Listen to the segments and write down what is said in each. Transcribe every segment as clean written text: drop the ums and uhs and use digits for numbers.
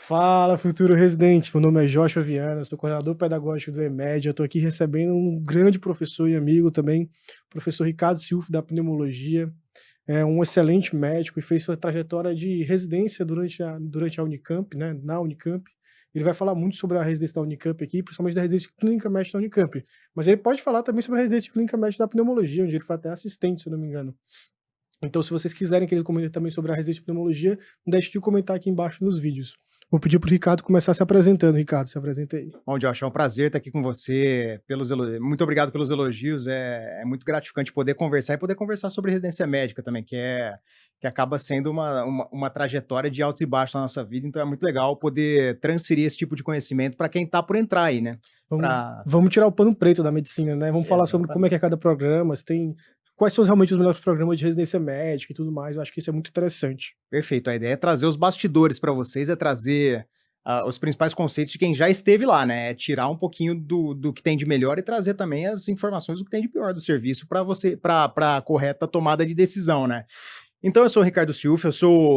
Fala, futuro residente. Meu nome é Joshua Viana, sou coordenador pedagógico do EMED. Eu estou aqui recebendo um grande professor e amigo também, professor Ricardo Silva, da pneumologia. É um excelente médico e fez sua trajetória de residência durante a Unicamp, né, na Unicamp. Ele vai falar muito sobre a residência da Unicamp aqui, principalmente da residência clínica médica da Unicamp. Mas ele pode falar também sobre a residência clínica médica da pneumologia, onde ele foi até assistente, se eu não me engano. Então, se vocês quiserem que ele comente também sobre a residência de pneumologia, não deixe de comentar aqui embaixo nos vídeos. Vou pedir para o Ricardo começar se apresentando. Ricardo, se apresenta aí. Bom, Josh, é um prazer estar aqui com você. Muito obrigado pelos elogios. É muito gratificante poder conversar e poder conversar sobre residência médica também, que acaba sendo uma trajetória de altos e baixos na nossa vida. Então é muito legal poder transferir esse tipo de conhecimento para quem está por entrar aí, né? Vamos tirar o pano preto da medicina, né? Vamos falar sobre como é que é cada programa, quais são realmente os melhores programas de residência médica e tudo mais. Eu acho que isso é muito interessante. Perfeito. A ideia é trazer os bastidores para vocês, é trazer os principais conceitos de quem já esteve lá, né? É tirar um pouquinho do que tem de melhor e trazer também as informações do que tem de pior do serviço para a correta tomada de decisão, né? Então, eu sou o Ricardo Silva,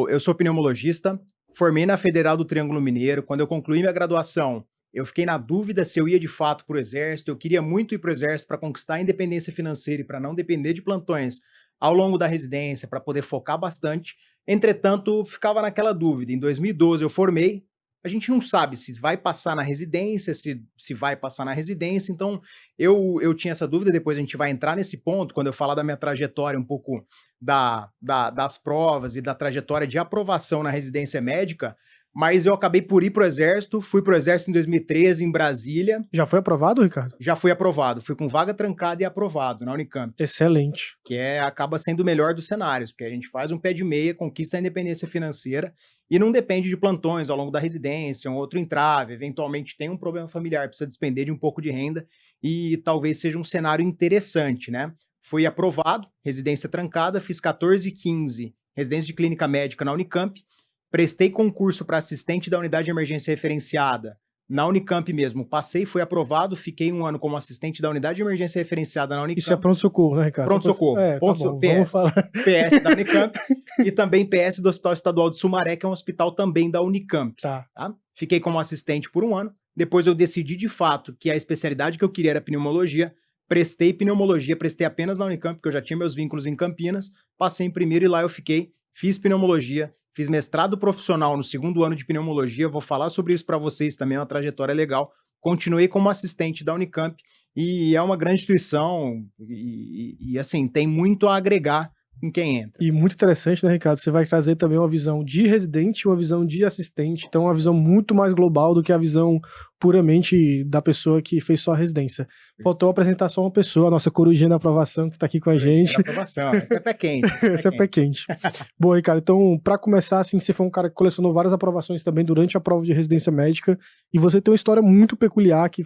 eu sou pneumologista, formei na Federal do Triângulo Mineiro. Quando eu concluí minha graduação, eu fiquei na dúvida se eu ia de fato para o Exército. Eu queria muito ir para o Exército para conquistar a independência financeira e para não depender de plantões ao longo da residência, para poder focar bastante. Entretanto, ficava naquela dúvida. Em 2012 eu formei, a gente não sabe se vai passar na residência, se vai passar na residência. Então, eu tinha essa dúvida. Depois a gente vai entrar nesse ponto, quando eu falar da minha trajetória, um pouco das provas e da trajetória de aprovação na residência médica. Mas eu acabei por ir para o Exército, fui para o Exército em 2013, em Brasília. Já foi aprovado, Ricardo? Já fui aprovado, fui com vaga trancada e aprovado na Unicamp. Excelente. Que acaba sendo o melhor dos cenários, porque a gente faz um pé de meia, conquista a independência financeira e não depende de plantões ao longo da residência, um outro entrave, eventualmente tem um problema familiar, precisa despender de um pouco de renda e talvez seja um cenário interessante, né? Fui aprovado, residência trancada, fiz 14 e 15, residência de clínica médica na Unicamp, prestei concurso para assistente da unidade de emergência referenciada na Unicamp mesmo. Passei, fui aprovado, fiquei um ano como assistente da unidade de emergência referenciada na Unicamp. Isso é pronto-socorro, né, Ricardo? Pronto-socorro. PS. PS da Unicamp e também PS do Hospital Estadual de Sumaré, que é um hospital também da Unicamp. Tá. Fiquei como assistente por um ano. Depois eu decidi de fato que a especialidade que eu queria era pneumologia. Prestei pneumologia, prestei apenas na Unicamp, porque eu já tinha meus vínculos em Campinas. Passei em primeiro e lá eu fiquei. Fiz pneumologia, fiz mestrado profissional no segundo ano de pneumologia. Vou falar sobre isso para vocês também, é uma trajetória legal. Continuei como assistente da Unicamp e é uma grande instituição e assim, tem muito a agregar em quem entra. E muito interessante, né, Ricardo? Você vai trazer também uma visão de residente e uma visão de assistente. Então, uma visão muito mais global do que a visão puramente da pessoa que fez só a residência. Faltou apresentar só uma pessoa, a nossa corujinha da aprovação, que está aqui com a gente. Aprovação, essa é pé quente. Essa é pé quente. Bom, Ricardo, então, para começar, assim, você foi um cara que colecionou várias aprovações também durante a prova de residência médica, e você tem uma história muito peculiar que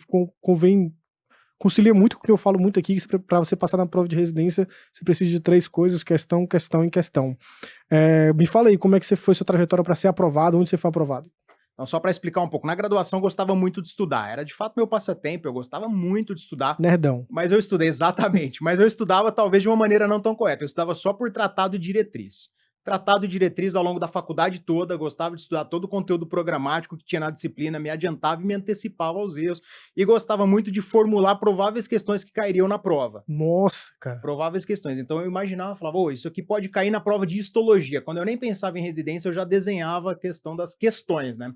concilia muito com o que eu falo muito aqui, que para você passar na prova de residência, você precisa de 3 coisas: questão, questão e questão. Me fala aí, como é que foi sua trajetória para ser aprovado, onde você foi aprovado? Então, só para explicar um pouco, na graduação eu gostava muito de estudar, era de fato meu passatempo, eu gostava muito de estudar. Nerdão. Mas eu estudei, exatamente, mas eu estudava talvez de uma maneira não tão correta, eu estudava só por tratado e diretriz. Tratado e diretriz ao longo da faculdade toda, gostava de estudar todo o conteúdo programático que tinha na disciplina, me adiantava e me antecipava aos erros, e gostava muito de formular prováveis questões que cairiam na prova. Nossa, cara. Prováveis questões. Então eu imaginava, falava, isso aqui pode cair na prova de histologia. Quando eu nem pensava em residência, eu já desenhava a questão das questões, né?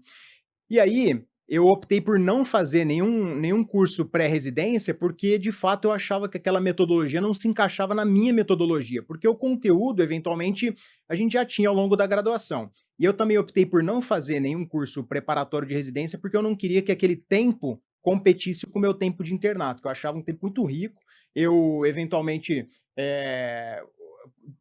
E aí, eu optei por não fazer nenhum curso pré-residência, porque de fato eu achava que aquela metodologia não se encaixava na minha metodologia, porque o conteúdo, eventualmente, a gente já tinha ao longo da graduação. E eu também optei por não fazer nenhum curso preparatório de residência, porque eu não queria que aquele tempo competisse com o meu tempo de internato, que eu achava um tempo muito rico. Eu, eventualmente,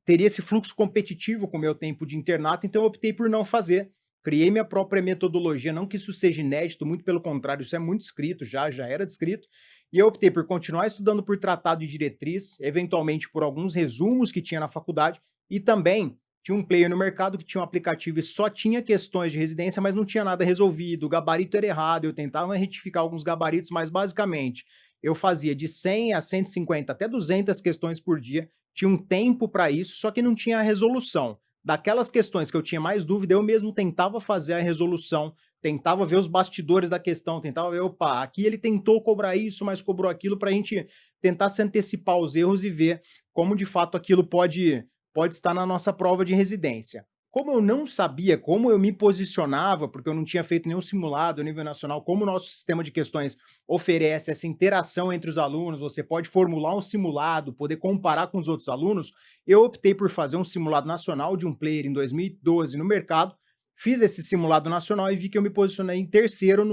teria esse fluxo competitivo com o meu tempo de internato, então eu optei por não fazer. Criei minha própria metodologia, não que isso seja inédito, muito pelo contrário, isso é muito escrito, já era descrito, e eu optei por continuar estudando por tratado e diretriz, eventualmente por alguns resumos que tinha na faculdade, e também tinha um player no mercado que tinha um aplicativo e só tinha questões de residência, mas não tinha nada resolvido, o gabarito era errado, eu tentava retificar alguns gabaritos, mas basicamente eu fazia de 100 a 150 até 200 questões por dia, tinha um tempo para isso, só que não tinha resolução. daquelas questões que eu tinha mais dúvida, eu mesmo tentava fazer a resolução, tentava ver os bastidores da questão, tentava ver, opa, aqui ele tentou cobrar isso, mas cobrou aquilo, para a gente tentar se antecipar os erros e ver como de fato aquilo pode estar na nossa prova de residência. Como eu não sabia como eu me posicionava, porque eu não tinha feito nenhum simulado a nível nacional, como o nosso sistema de questões oferece essa interação entre os alunos, você pode formular um simulado, poder comparar com os outros alunos, eu optei por fazer um simulado nacional de um player em 2012 no mercado, fiz esse simulado nacional e vi que eu me posicionei em terceiro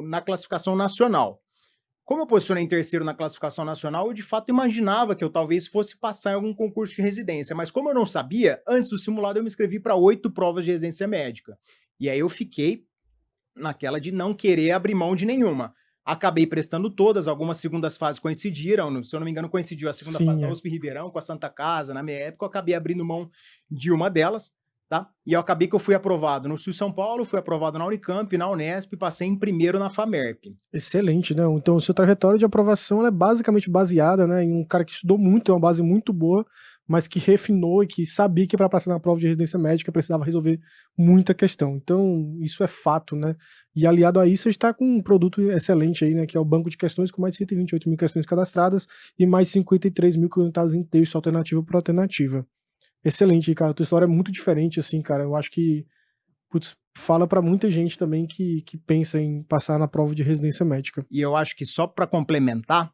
na classificação nacional. Como eu posicionei em terceiro na classificação nacional, eu de fato imaginava que eu talvez fosse passar em algum concurso de residência, mas como eu não sabia, antes do simulado eu me inscrevi para 8 provas de residência médica. E aí eu fiquei naquela de não querer abrir mão de nenhuma. Acabei prestando todas, algumas segundas fases coincidiram, se eu não me engano coincidiu a segunda fase Sim, da é. USP Ribeirão com a Santa Casa, na minha época eu acabei abrindo mão de uma delas, tá? E eu acabei que eu fui aprovado no Sul São Paulo, fui aprovado na Unicamp, na Unesp, passei em primeiro na FAMERP. Excelente, né? Então, o seu trajetória de aprovação ela é basicamente baseada, né, em um cara que estudou muito, tem uma base muito boa, mas que refinou e que sabia que para passar na prova de residência médica precisava resolver muita questão. Então, isso é fato, né? E aliado a isso, a gente está com um produto excelente aí, né, que é o banco de questões com mais de 128 mil questões cadastradas e mais 53 mil conectadas em texto, alternativa por alternativa. Excelente, cara. Tua história é muito diferente, assim, cara. Eu acho que putz, fala pra muita gente também que pensa em passar na prova de residência médica. E eu acho que só para complementar,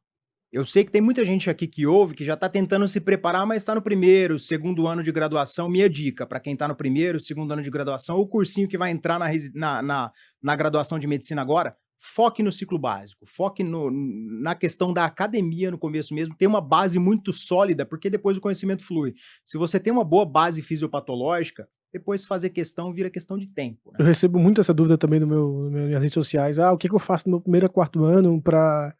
eu sei que tem muita gente aqui que ouve, que já está tentando se preparar, mas está no primeiro, segundo ano de graduação. Minha dica, para quem está no primeiro, segundo ano de graduação, ou cursinho que vai entrar na graduação de medicina agora, foque no ciclo básico, foque na questão da academia no começo mesmo, ter uma base muito sólida, porque depois o conhecimento flui. Se você tem uma boa base fisiopatológica, depois fazer questão vira questão de tempo, né? Eu recebo muito essa dúvida também nas minhas redes sociais. Ah, o que que eu faço no meu primeiro a quarto ano pra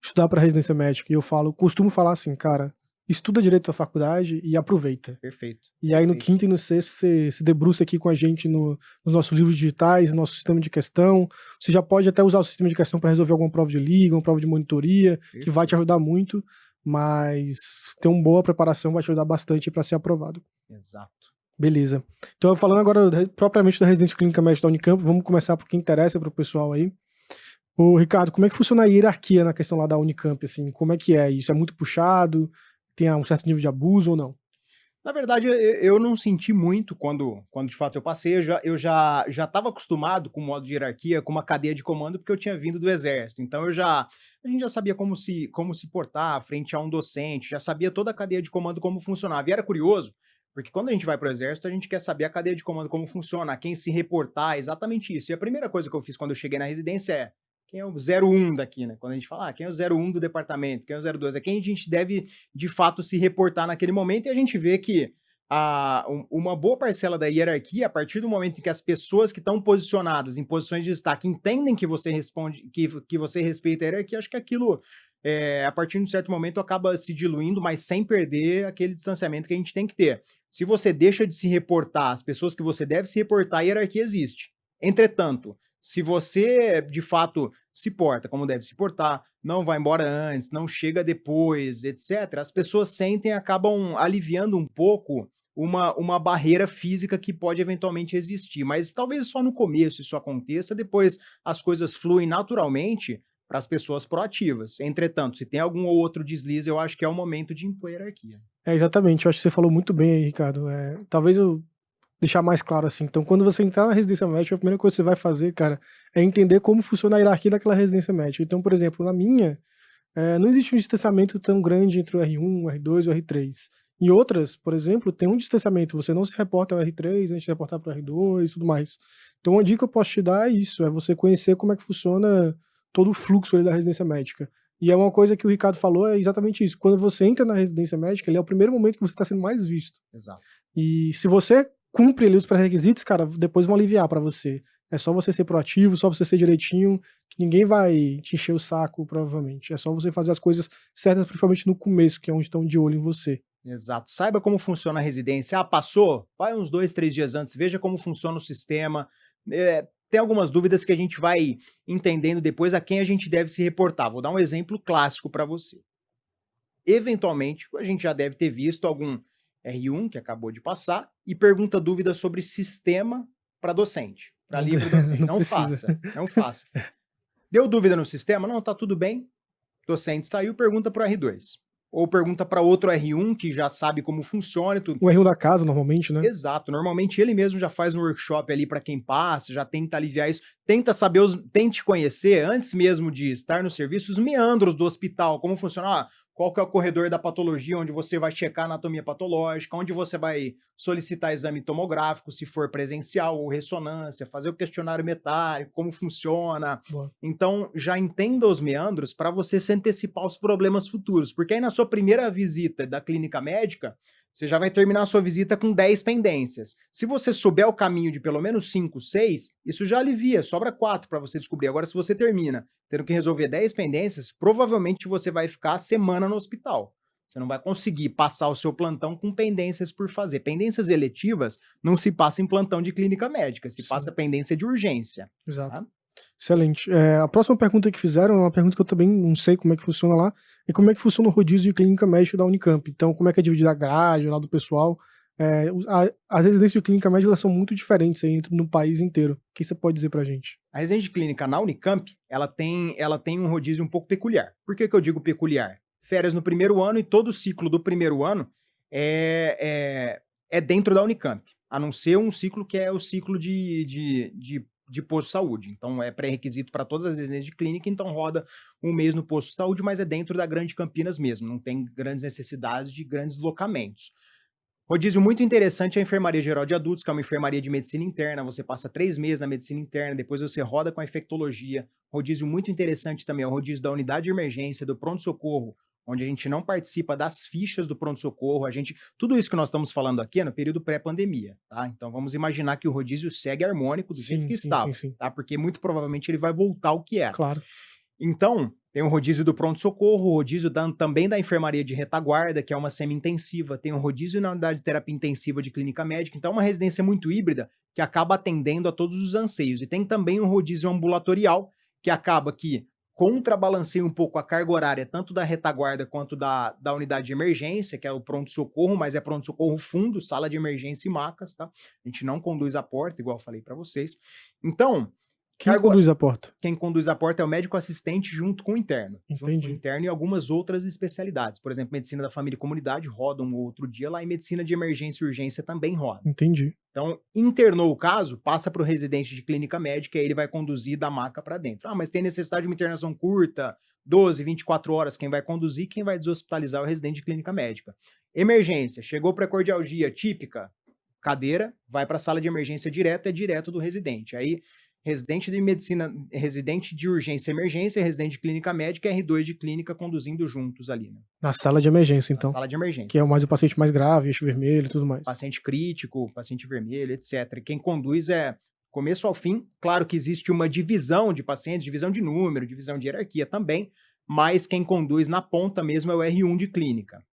estudar pra residência médica? E eu costumo falar assim, cara, estuda direito da faculdade e aproveita. Perfeito, E aí no perfeito. quinto e no sexto você se debruça aqui com a gente nos nossos livros digitais, nosso sistema de questão. Você já pode até usar o sistema de questão para resolver alguma prova de liga, uma prova de monitoria, que vai te Perfeito. ajudar muito, mas ter uma boa preparação vai te ajudar bastante para ser aprovado. Exato. Beleza. Então, falando agora propriamente da residência clínica médica da Unicamp, vamos começar por que interessa para o pessoal aí. Ô, Ricardo, como é que funciona a hierarquia na questão lá da Unicamp, assim? Como é que é? Isso é muito puxado? Tem um certo nível de abuso ou não? Na verdade, eu não senti muito quando de fato eu passei, eu já estava acostumado com o modo de hierarquia, com uma cadeia de comando, porque eu tinha vindo do exército, então a gente já sabia como se portar frente a um docente, já sabia toda a cadeia de comando como funcionava, e era curioso, porque quando a gente vai para o exército, a gente quer saber a cadeia de comando como funciona, a quem se reportar, exatamente isso, e a primeira coisa que eu fiz quando eu cheguei na residência é, quem é o 01 daqui, né, quando a gente fala, quem é o 01 do departamento, quem é o 02, é quem a gente deve de fato se reportar naquele momento, e a gente vê que uma boa parcela da hierarquia, a partir do momento em que as pessoas que estão posicionadas em posições de destaque entendem que você responde, que você respeita a hierarquia, acho que aquilo, a partir de um certo momento, acaba se diluindo, mas sem perder aquele distanciamento que a gente tem que ter. Se você deixa de se reportar às pessoas que você deve se reportar, a hierarquia existe. Entretanto, se você, de fato, se porta como deve se portar, não vai embora antes, não chega depois, etc., as pessoas sentem e acabam aliviando um pouco uma barreira física que pode eventualmente existir. Mas talvez só no começo isso aconteça, depois as coisas fluem naturalmente para as pessoas proativas. Entretanto, se tem algum ou outro deslize, eu acho que é o momento de impor hierarquia. É, exatamente. Eu acho que você falou muito bem aí, Ricardo. Talvez eu deixar mais claro assim. Então, quando você entrar na residência médica, a primeira coisa que você vai fazer, cara, é entender como funciona a hierarquia daquela residência médica. Então, por exemplo, na minha, não existe um distanciamento tão grande entre o R1, o R2 e o R3. Em outras, por exemplo, tem um distanciamento. Você não se reporta ao R3 antes de se reportar para o R2 e tudo mais. Então, uma dica que eu posso te dar é isso: é você conhecer como é que funciona todo o fluxo ali da residência médica. E é uma coisa que o Ricardo falou, é exatamente isso. Quando você entra na residência médica, ele é o primeiro momento que você está sendo mais visto. Exato. E se você cumpre ali os pré-requisitos, cara, depois vão aliviar pra você. É só você ser proativo, só você ser direitinho, que ninguém vai te encher o saco, provavelmente. É só você fazer as coisas certas, principalmente no começo, que é onde estão de olho em você. Exato. Saiba como funciona a residência. Ah, passou? Vai uns 2, 3 dias antes, veja como funciona o sistema. Tem algumas dúvidas que a gente vai entendendo depois a quem a gente deve se reportar. Vou dar um exemplo clássico para você. Eventualmente, a gente já deve ter visto algum R1, que acabou de passar, e pergunta dúvidas sobre sistema para docente, para livre docente. Não Não precisa. faça, não faça. Deu dúvida no sistema? Não, tá tudo bem. Docente saiu, pergunta para o R2. Ou pergunta para outro R1 que já sabe como funciona e tudo. O R1 da casa, normalmente, né? Exato, normalmente ele mesmo já faz um workshop ali para quem passa, já tenta aliviar isso, tenta saber, tente conhecer, antes mesmo de estar no serviço, os meandros do hospital, como funciona, qual que é o corredor da patologia, onde você vai checar a anatomia patológica, onde você vai solicitar exame tomográfico, se for presencial ou ressonância, fazer o questionário metálico, como funciona. Boa. Então, já entenda os meandros para você se antecipar aos problemas futuros, porque aí na sua primeira visita da clínica médica, você já vai terminar a sua visita com 10 pendências. Se você souber o caminho de pelo menos 5, 6, isso já alivia, sobra 4 para você descobrir. Agora, se você termina tendo que resolver 10 pendências, provavelmente você vai ficar a semana no hospital. Você não vai conseguir passar o seu plantão com pendências por fazer. Pendências eletivas não se passa em plantão de clínica médica, se Sim. passa pendência de urgência. Exato. Tá? Excelente. A próxima pergunta que fizeram é uma pergunta que eu também não sei como é que funciona lá, é como é que funciona o rodízio de clínica médica da Unicamp. Então, como é que é dividida a grade lá do pessoal? As residências de clínica médica elas são muito diferentes aí no país inteiro. O que você pode dizer pra gente? A residência de clínica na Unicamp, ela tem um rodízio um pouco peculiar. Por que eu digo peculiar? Férias no primeiro ano e todo o ciclo do primeiro ano é dentro da Unicamp, a não ser um ciclo que é o ciclo de posto de saúde. Então, é pré-requisito para todas as residências de clínica, então roda um mês no posto de saúde, mas é dentro da Grande Campinas mesmo, não tem grandes necessidades de grandes deslocamentos. Rodízio muito interessante é a enfermaria geral de adultos, que é uma enfermaria de medicina interna, você passa 3 meses na medicina interna, depois você roda com a infectologia. Rodízio muito interessante também é o rodízio da unidade de emergência, do pronto-socorro, onde a gente não participa das fichas do pronto-socorro, tudo isso que nós estamos falando aqui é no período pré-pandemia, tá? Então vamos imaginar que o rodízio segue harmônico do jeito que estava, Sim. tá? Porque muito provavelmente ele vai voltar ao que era. Claro. Então, tem o rodízio do pronto-socorro, o rodízio também da enfermaria de retaguarda, que é uma semi-intensiva, tem o rodízio na unidade de terapia intensiva de clínica médica, então é uma residência muito híbrida, que acaba atendendo a todos os anseios. E tem também o rodízio ambulatorial, que acaba que contrabalanceia um pouco a carga horária, tanto da retaguarda quanto da unidade de emergência, que é o pronto-socorro, mas é pronto-socorro fundo, sala de emergência e macas, tá? A gente não conduz a porta, igual eu falei para vocês. Então, Quem conduz a porta? quem conduz a porta é o médico assistente junto com o interno. Junto com o Entendi. interno e algumas outras especialidades. Por exemplo, medicina da família e comunidade roda um outro dia lá, e medicina de emergência e urgência também roda. Entendi. Então, internou o caso, passa para o residente de clínica médica e ele vai conduzir da maca para dentro. Mas tem necessidade de uma internação curta, 12, 24 horas, quem vai conduzir, quem vai deshospitalizar é o residente de clínica médica. Emergência, chegou precordialgia típica, cadeira, vai para a sala de emergência direto, é direto do residente. Aí, residente de medicina, residente de urgência e emergência, residente de clínica médica e R2 de clínica conduzindo juntos ali, né? Na sala de emergência, Na então. sala de emergência. Que é o paciente mais grave, eixo vermelho e tudo mais. Paciente crítico, paciente vermelho, etc. Quem conduz é começo ao fim. Claro que existe uma divisão de pacientes, divisão de número, divisão de hierarquia também, mas quem conduz na ponta mesmo é o R1 de clínica.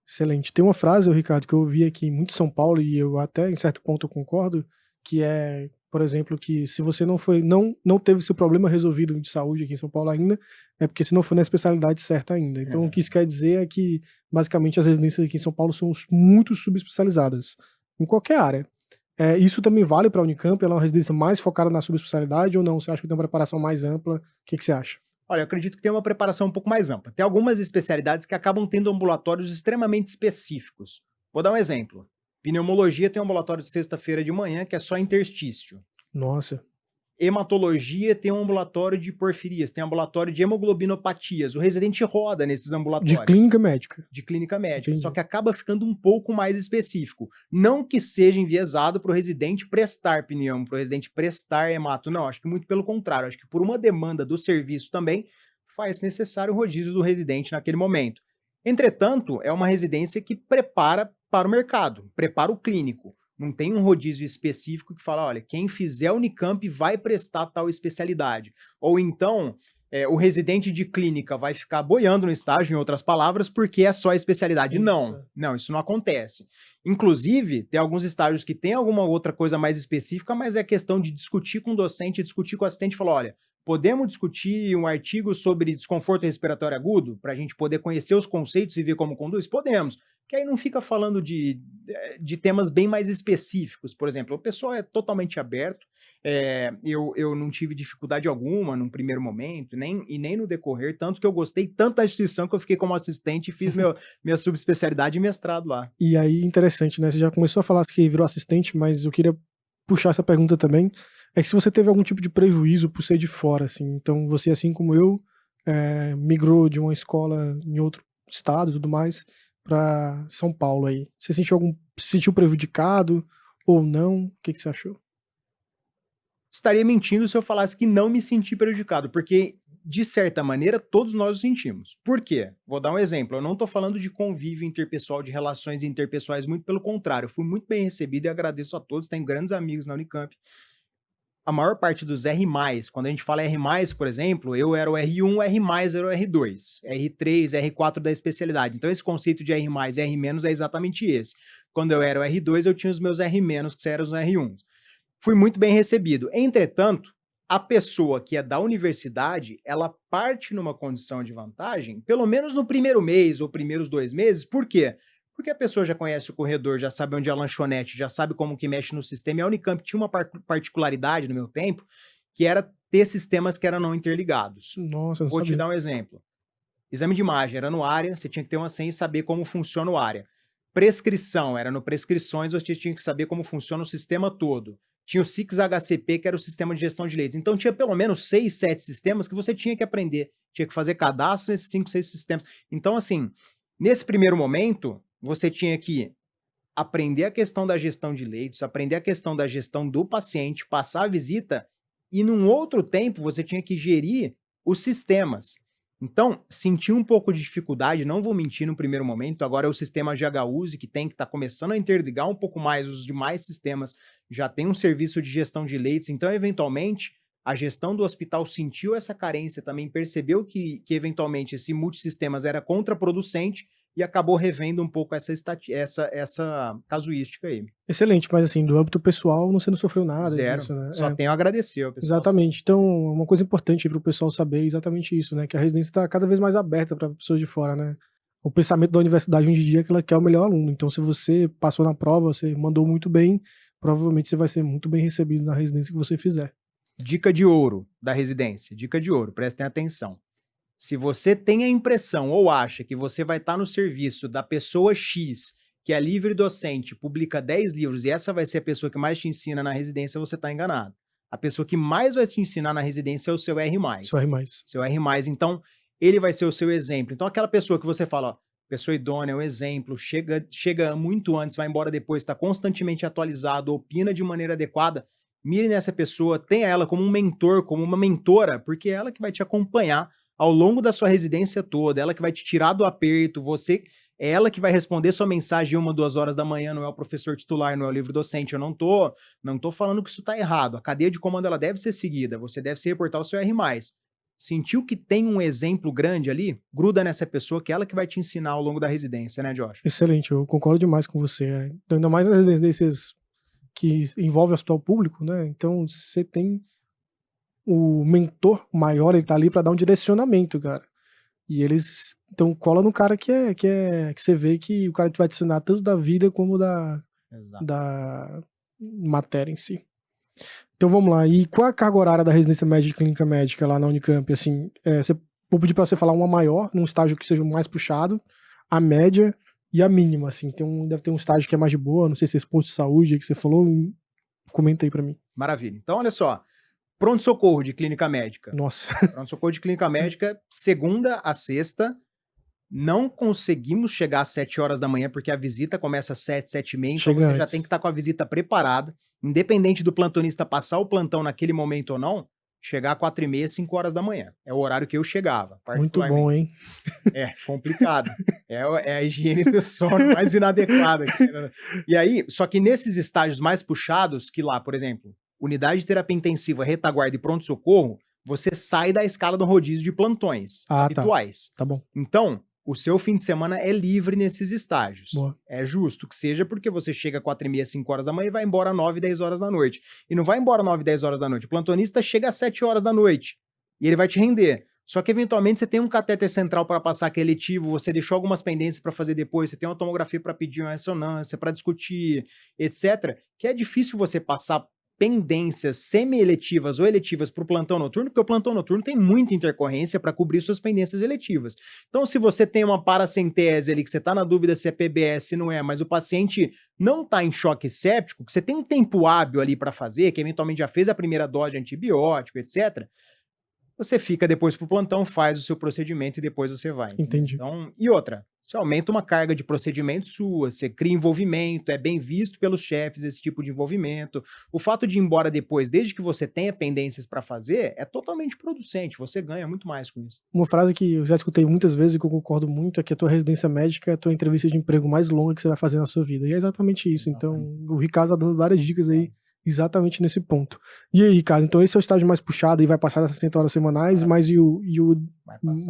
Excelente. Tem uma frase, Ricardo, que eu ouvi aqui muito em São Paulo, e eu até em certo ponto eu concordo, que é, por exemplo, que se você não teve seu problema resolvido de saúde aqui em São Paulo ainda, é porque você não foi na especialidade certa ainda. Então, o que isso quer dizer é que, basicamente, as residências aqui em São Paulo são muito subespecializadas, em qualquer área. Isso também vale para a Unicamp? Ela é uma residência mais focada na subespecialidade ou não? Você acha que tem uma preparação mais ampla? O que você acha? Olha, eu acredito que tem uma preparação um pouco mais ampla. Tem algumas especialidades que acabam tendo ambulatórios extremamente específicos. Vou dar um exemplo. Pneumologia tem um ambulatório de sexta-feira de manhã que é só interstício. Nossa. Hematologia tem um ambulatório de porfirias, tem um ambulatório de hemoglobinopatias. O residente roda nesses ambulatórios. De clínica médica. De clínica médica. Entendi. Só que acaba ficando um pouco mais específico. Não que seja enviesado para o residente prestar pneumo, para o residente prestar hemato. Não, acho que muito pelo contrário. Acho que por uma demanda do serviço também faz necessário o rodízio do residente naquele momento. Entretanto, é uma residência que prepara para o mercado, prepara o clínico. Não tem um rodízio específico que fala, olha, quem fizer Unicamp vai prestar tal especialidade. Ou então, o residente de clínica vai ficar boiando no estágio, em outras palavras, porque é só a especialidade. Isso. Não, isso não acontece. Inclusive, tem alguns estágios que tem alguma outra coisa mais específica, mas é questão de discutir com o docente, discutir com o assistente e falar, olha, podemos discutir um artigo sobre desconforto respiratório agudo, para a gente poder conhecer os conceitos e ver como conduz? Podemos. que aí não fica falando de temas bem mais específicos. Por exemplo, o pessoal é totalmente aberto, eu não tive dificuldade alguma num primeiro momento, nem no decorrer, tanto que eu gostei tanto da instituição que eu fiquei como assistente e fiz minha subespecialidade e mestrado lá. E aí, interessante, né? Você já começou a falar que virou assistente, mas eu queria puxar essa pergunta também. É que se você teve algum tipo de prejuízo por ser de fora, assim, então você, assim como eu, migrou de uma escola em outro estado e tudo mais para São Paulo aí. Você se sentiu prejudicado ou não? O que que você achou? Estaria mentindo se eu falasse que não me senti prejudicado, porque, de certa maneira, todos nós o sentimos. Por quê? Vou dar um exemplo. Eu não estou falando de convívio interpessoal, de relações interpessoais, muito pelo contrário. Eu fui muito bem recebido e agradeço a todos. Tenho grandes amigos na Unicamp. A maior parte dos R+, quando a gente fala R+, por exemplo, eu era o R1, R+, era o R2, R3, R4 da especialidade. Então, esse conceito de R+, R- é exatamente esse. Quando eu era o R2, eu tinha os meus R-, que eram os R1. Fui muito bem recebido. Entretanto, a pessoa que é da universidade, ela parte numa condição de vantagem, pelo menos no primeiro mês ou primeiros 2 meses. Por quê? Porque a pessoa já conhece o corredor, já sabe onde é a lanchonete, já sabe como que mexe no sistema. E a Unicamp tinha uma particularidade no meu tempo, que era ter sistemas que eram não interligados. Nossa, eu não Vou te sabia. dar um exemplo. Exame de imagem era no área, você tinha que ter uma senha e saber como funciona o área. Prescrição era no prescrições, você tinha que saber como funciona o sistema todo. Tinha o SIX HCP, que era o sistema de gestão de leitos. Então tinha pelo menos 6, 7 sistemas que você tinha que aprender. Tinha que fazer cadastro nesses 5, 6 sistemas. Então, assim, nesse primeiro momento, você tinha que aprender a questão da gestão de leitos, aprender a questão da gestão do paciente, passar a visita, e num outro tempo você tinha que gerir os sistemas. Então, senti um pouco de dificuldade, não vou mentir no primeiro momento, agora é o sistema GHUSE que tem que estar começando a interligar um pouco mais os demais sistemas, já tem um serviço de gestão de leitos, então eventualmente a gestão do hospital sentiu essa carência também, percebeu que eventualmente esse multisistemas era contraproducente, e acabou revendo um pouco essa casuística aí. Excelente, mas assim, do âmbito pessoal você não sofreu nada Zero. disso, né? Só tenho a agradecer ao pessoal. Exatamente. Então, uma coisa importante para o pessoal saber é exatamente isso, né? Que a residência está cada vez mais aberta para pessoas de fora, né? O pensamento da universidade hoje em dia é que ela quer o melhor aluno. Então, se você passou na prova, você mandou muito bem, provavelmente você vai ser muito bem recebido na residência que você fizer. Dica de ouro da residência. Dica de ouro, prestem atenção. Se você tem a impressão ou acha que você vai estar no serviço da pessoa X, que é livre docente, publica 10 livros e essa vai ser a pessoa que mais te ensina na residência, você está enganado. A pessoa que mais vai te ensinar na residência é o seu R+. Só R+. Seu R+, então ele vai ser o seu exemplo. Então aquela pessoa que você fala, ó, pessoa idônea, é um exemplo, chega muito antes, vai embora depois, está constantemente atualizado, opina de maneira adequada, mire nessa pessoa, tenha ela como um mentor, como uma mentora, porque é ela que vai te acompanhar ao longo da sua residência toda, ela que vai te tirar do aperto, é ela que vai responder sua mensagem 1, 2 horas da manhã, não é o professor titular, não é o livro docente. Eu não tô falando que isso está errado. A cadeia de comando ela deve ser seguida, você deve se reportar ao seu R+. Sentiu que tem um exemplo grande ali? Gruda nessa pessoa, que é ela que vai te ensinar ao longo da residência, né, Josh? Excelente, eu concordo demais com você. Então, ainda mais nas residências que envolvem o hospital público, né? Então, você tem o mentor maior, ele tá ali para dar um direcionamento, cara. E eles então cola no cara que você vê que o cara vai te ensinar tanto da vida como Exato. da matéria em si. Então vamos lá. E qual a carga horária da residência médica e clínica médica lá na Unicamp? Assim, vou pedir para você falar uma maior, num estágio que seja mais puxado, a média e a mínima, assim. Deve ter um estágio que é mais de boa, não sei se é posto de saúde que você falou, comenta aí para mim. Maravilha. Então, olha só. Pronto-socorro de clínica médica. Nossa. Pronto-socorro de clínica médica, segunda a sexta. Não conseguimos chegar às 7 horas da manhã, porque a visita começa às 7, 7h30, então você já tem que estar com a visita preparada. Independente do plantonista passar o plantão naquele momento ou não, chegar às 4h30, 5 horas da manhã. É o horário que eu chegava, Muito bom, hein? É, complicado. É a higiene do sono mais inadequada. E aí, só que nesses estágios mais puxados, que lá, por exemplo, unidade de terapia intensiva, retaguarda e pronto-socorro, você sai da escala do rodízio de plantões habituais. Tá bom. Então, o seu fim de semana é livre nesses estágios. Boa. É justo que seja, porque você chega às 4h30, 5 horas da manhã e vai embora às 9, 10 horas da noite. E não vai embora às 9, 10 horas da noite. O plantonista chega às 7 horas da noite. E ele vai te render. Só que eventualmente você tem um catéter central para passar que é eletivo, você deixou algumas pendências para fazer depois, você tem uma tomografia para pedir uma ressonância, para discutir, etc. Que é difícil você passar pendências semi-eletivas ou eletivas para o plantão noturno, porque o plantão noturno tem muita intercorrência para cobrir suas pendências eletivas. Então, se você tem uma paracentese ali, que você está na dúvida se é PBS, se não é, mas o paciente não está em choque séptico, que você tem um tempo hábil ali para fazer, que eventualmente já fez a primeira dose de antibiótico, etc., você fica depois pro plantão, faz o seu procedimento e depois você vai. Entendi. Então, e outra, você aumenta uma carga de procedimento sua, você cria envolvimento, é bem visto pelos chefes esse tipo de envolvimento. O fato de ir embora depois, desde que você tenha pendências para fazer, é totalmente producente, você ganha muito mais com isso. Uma frase que eu já escutei muitas vezes e que eu concordo muito é que a tua residência médica é a tua entrevista de emprego mais longa que você vai fazer na sua vida. E é exatamente isso. Então, o Ricardo tá dando várias dicas aí exatamente nesse ponto. E aí, Ricardo, então esse é o estágio mais puxado e vai passar das 60 horas semanais, mas e o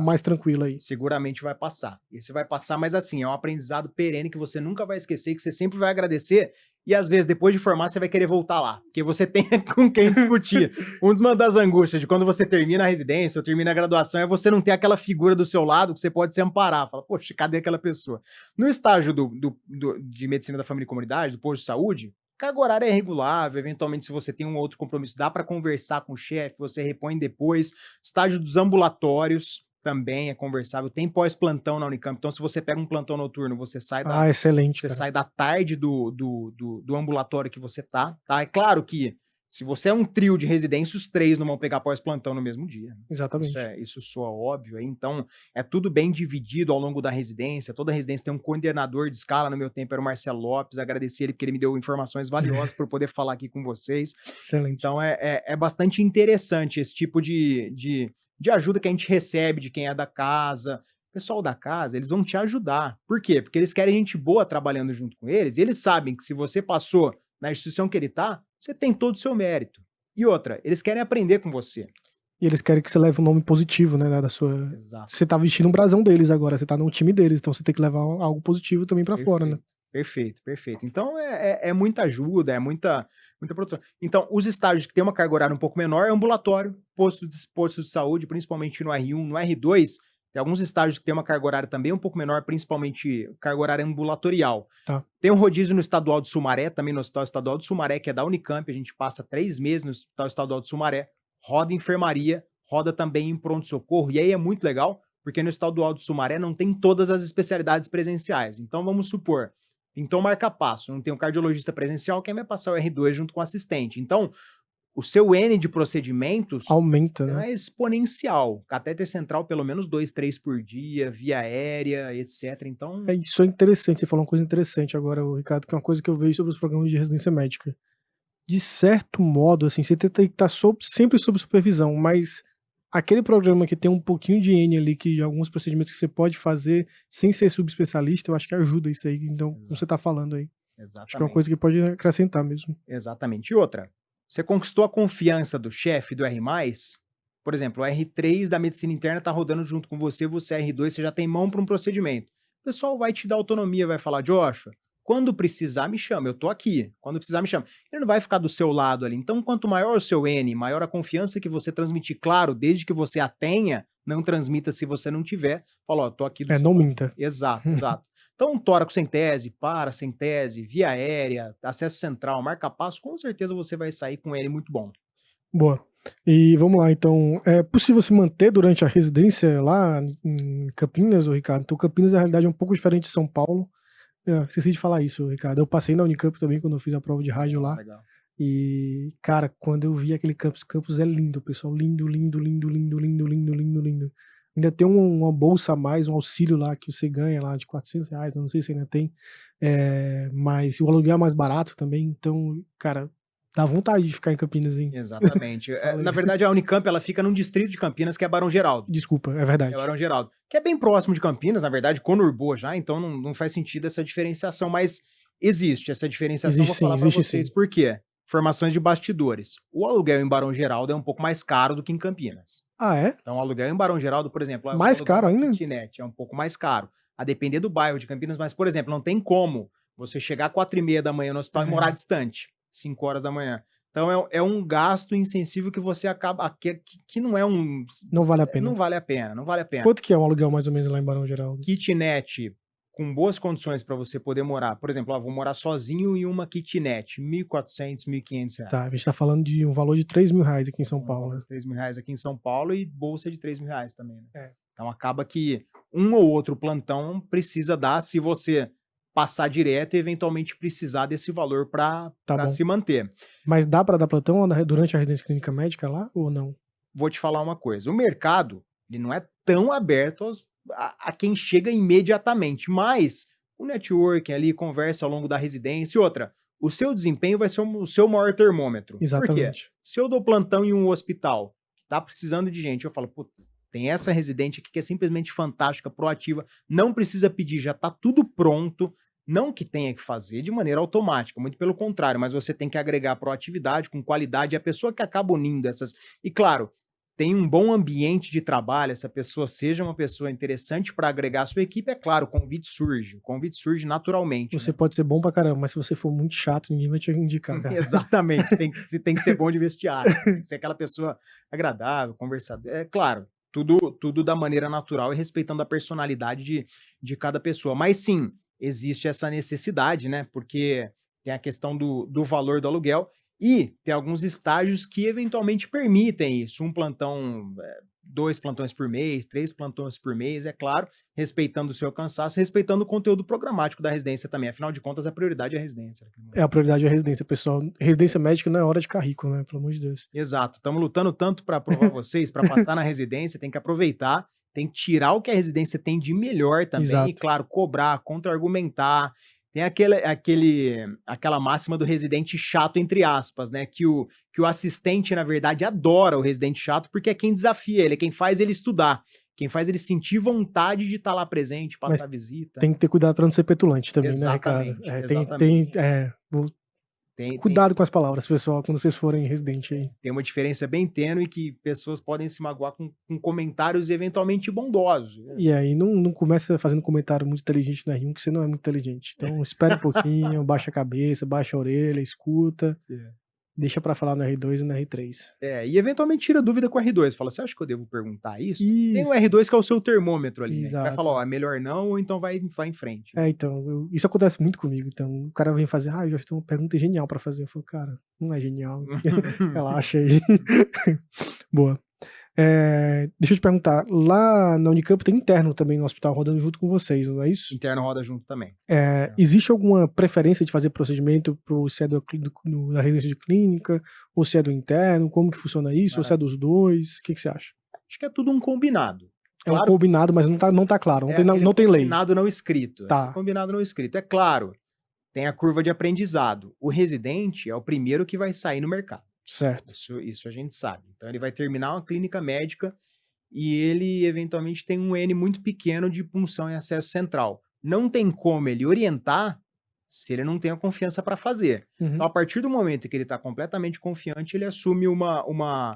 mais tranquilo aí? Seguramente vai passar. Esse vai passar, mas assim, é um aprendizado perene que você nunca vai esquecer, que você sempre vai agradecer, e às vezes, depois de formar, você vai querer voltar lá, porque você tem com quem discutir. Uma das angústias de quando você termina a residência ou termina a graduação é você não ter aquela figura do seu lado que você pode se amparar. Fala, poxa, cadê aquela pessoa? No estágio de medicina da família e comunidade, do posto de saúde, carga horária é regulável, eventualmente se você tem um outro compromisso, dá para conversar com o chefe, você repõe depois. Estágio dos ambulatórios também é conversável, tem pós-plantão na Unicamp, então se você pega um plantão noturno, você sai excelente, você cara. sai da tarde do ambulatório que você tá? É claro que se você é um trio de residência, os 3 não vão pegar pós-plantão no mesmo dia. Exatamente. Isso soa óbvio, então é tudo bem dividido ao longo da residência, toda residência tem um coordenador de escala, no meu tempo era o Marcelo Lopes, agradeci ele porque ele me deu informações valiosas para eu poder falar aqui com vocês. Excelente. Então é bastante interessante esse tipo de ajuda que a gente recebe de quem é da casa. O pessoal da casa, eles vão te ajudar. Por quê? Porque eles querem gente boa trabalhando junto com eles, e eles sabem que se você passou na instituição que ele tá, você tem todo o seu mérito. E outra, eles querem aprender com você. E eles querem que você leve um nome positivo, né, da sua... Exato. Você tá vestindo um brasão deles agora, você tá no time deles, então você tem que levar algo positivo também pra fora, né? Perfeito. Então é muita ajuda, é muita produção. Então, os estágios que tem uma carga horária um pouco menor é ambulatório, posto de saúde, principalmente no R1, no R2, tem alguns estágios que tem uma carga horária também um pouco menor, principalmente carga horária ambulatorial. Tá. Tem um rodízio no Estadual de Sumaré, também no Hospital Estadual de Sumaré, que é da Unicamp, a gente passa 3 meses no Hospital Estadual de Sumaré, roda enfermaria, roda também em pronto-socorro, e aí é muito legal, porque no Estadual de Sumaré não tem todas as especialidades presenciais. Então, vamos supor, então marca-passo, não tem um cardiologista presencial, quem vai passar o R2 junto com o assistente. Então, o seu N de procedimentos aumenta, né? É exponencial. Catéter central, pelo menos 2, 3 por dia, via aérea, etc. Então. Isso é interessante. Você falou uma coisa interessante agora, Ricardo, que é uma coisa que eu vejo sobre os programas de residência médica. De certo modo, assim, você tem que estar sempre sob supervisão, mas aquele programa que tem um pouquinho de N ali, que alguns procedimentos que você pode fazer sem ser subespecialista, eu acho que ajuda isso aí. Então, como você está falando aí. Exatamente. Acho que é uma coisa que pode acrescentar mesmo. Exatamente. E outra, você conquistou a confiança do chefe do R+, por exemplo, o R3 da medicina interna está rodando junto com você, você é R2, você já tem mão para um procedimento. O pessoal vai te dar autonomia, vai falar, Joshua, quando precisar me chama, eu tô aqui, quando precisar me chama. Ele não vai ficar do seu lado ali. Então, quanto maior o seu N, maior a confiança que você transmitir, claro, desde que você a tenha, não transmita se você não tiver, fala, ó, tô aqui do seu não lado. minta. Exato. Então, tóraco-centese, paracentese, via aérea, acesso central, marca-passo, com certeza você vai sair com ele muito bom. Boa. E vamos lá, então, é possível se manter durante a residência lá em Campinas, Ricardo? Então, Campinas, na realidade, é um pouco diferente de São Paulo. Esqueci de falar isso, Ricardo. Eu passei na Unicamp também, quando eu fiz a prova de rádio lá. Legal. E, cara, quando eu vi aquele campus é lindo, pessoal. Lindo. Ainda tem uma bolsa a mais, um auxílio lá que você ganha lá de R$400, não sei se ainda tem. Mas o aluguel é mais barato também, então, cara, dá vontade de ficar em Campinas, hein? Exatamente. Na verdade, a Unicamp, ela fica num distrito de Campinas que é Barão Geraldo. Desculpa, é verdade. É Barão Geraldo. Que é bem próximo de Campinas, na verdade, conurbou já, então não faz sentido essa diferenciação, mas existe essa diferenciação, vou falar para vocês por quê. Formações de bastidores. O aluguel em Barão Geraldo é um pouco mais caro do que em Campinas. Ah, é? Então, o aluguel em Barão Geraldo, por exemplo... Mais caro ainda? Kitnet, é um pouco mais caro. A depender do bairro de Campinas, mas, por exemplo, não tem como você chegar às 4h30 da manhã no hospital e morar distante, 5 horas da manhã. Então é um gasto insensível que você acaba que não é um Não vale a não pena. vale a pena, não vale a pena. Quanto que é um aluguel mais ou menos lá em Barão Geraldo? Kitnet com boas condições para você poder morar, por exemplo, vou morar sozinho em uma kitnet, R$ 1.400, R$ 1.500. Tá, a gente tá falando de um valor de R$ 3.000 aqui em São Um Paulo, valor né? de R$ 3.000 aqui em São Paulo e bolsa de R$ 3.000 também, né. É. Então acaba que um ou outro plantão precisa dar se você passar direto e eventualmente precisar desse valor para Tá bom. se manter. Mas dá pra dar plantão durante a residência clínica médica lá ou não? Vou te falar uma coisa, o mercado, ele não é tão aberto a quem chega imediatamente, mas o networking ali, conversa ao longo da residência e outra, o seu desempenho vai ser o seu maior termômetro. Por quê? Exatamente. Se eu dou plantão em um hospital, que tá precisando de gente, eu falo: "Putz, tem essa residente aqui que é simplesmente fantástica, proativa, não precisa pedir, já tá tudo pronto", não que tenha que fazer de maneira automática, muito pelo contrário, mas você tem que agregar proatividade com qualidade, e a pessoa que acaba unindo essas e claro, tem um bom ambiente de trabalho, essa pessoa seja uma pessoa interessante para agregar a sua equipe, é claro, o convite surge naturalmente, Você né. pode ser bom pra caramba, mas se você for muito chato, ninguém vai te indicar, cara. Exatamente, tem que ser bom de vestiário, tem que ser aquela pessoa agradável, conversadora, é claro, tudo da maneira natural e respeitando a personalidade de cada pessoa. Mas sim, existe essa necessidade, né, porque tem a questão do valor do aluguel e tem alguns estágios que eventualmente permitem isso, um plantão, 2 plantões por mês, 3 plantões por mês, é claro, respeitando o seu cansaço, respeitando o conteúdo programático da residência também, afinal de contas a prioridade é a residência naquele É, momento. a prioridade é a residência, pessoal. Residência médica não é hora de ficar rico, né, pelo amor de Deus. Exato, estamos lutando tanto para aprovar vocês, para passar na residência, tem que aproveitar, tem que tirar o que a residência tem de melhor também e, Exato. claro, cobrar, contra-argumentar. Tem aquela máxima do residente chato, entre aspas, né? Que o assistente, na verdade, adora o residente chato porque é quem desafia ele, é quem faz ele estudar, quem faz ele sentir vontade de estar lá presente, Mas passar visita. tem que ter cuidado pra não ser petulante também, né, Ricardo? Exatamente, Tem exatamente. Tem, cuidado com as palavras, pessoal, quando vocês forem residente aí. Tem uma diferença bem tênue que pessoas podem se magoar com comentários eventualmente bondosos, né. E aí não começa fazendo comentário muito inteligente no R1, que você não é muito inteligente. Então espera um pouquinho, baixa a cabeça, baixa a orelha, escuta, deixa pra falar no R2 e no R3. E eventualmente tira dúvida com o R2, fala: "Você acha que eu devo perguntar isso?" Tem o Isso, R2 que é o seu termômetro ali, né, que vai falar: exato. "Ó, é melhor não", ou então vai em frente. Então, isso acontece muito comigo. Então, o cara vem fazer, eu já tenho uma pergunta genial pra fazer. Eu falo, cara, não é genial. Relaxa aí. Boa. Deixa eu te perguntar, lá na Unicamp tem interno também no hospital rodando junto com vocês, não é isso? Interno roda junto também. Existe alguma preferência de fazer procedimento se é da residência de clínica, ou se é do interno? Como que funciona isso? Ou se é dos dois? O que você acha? Acho que é tudo um combinado. É um Claro, combinado, mas não tá claro, é aquele não tem lei. combinado não escrito, Tá, combinado não escrito. É claro, tem a curva de aprendizado. O residente é o primeiro que vai sair no mercado. certo. Isso a gente sabe. Então ele vai terminar uma clínica médica e ele eventualmente tem um N muito pequeno de punção e acesso central. Não tem como ele orientar se ele não tem a confiança para fazer. Uhum. Então, a partir do momento que ele está completamente confiante, ele assume uma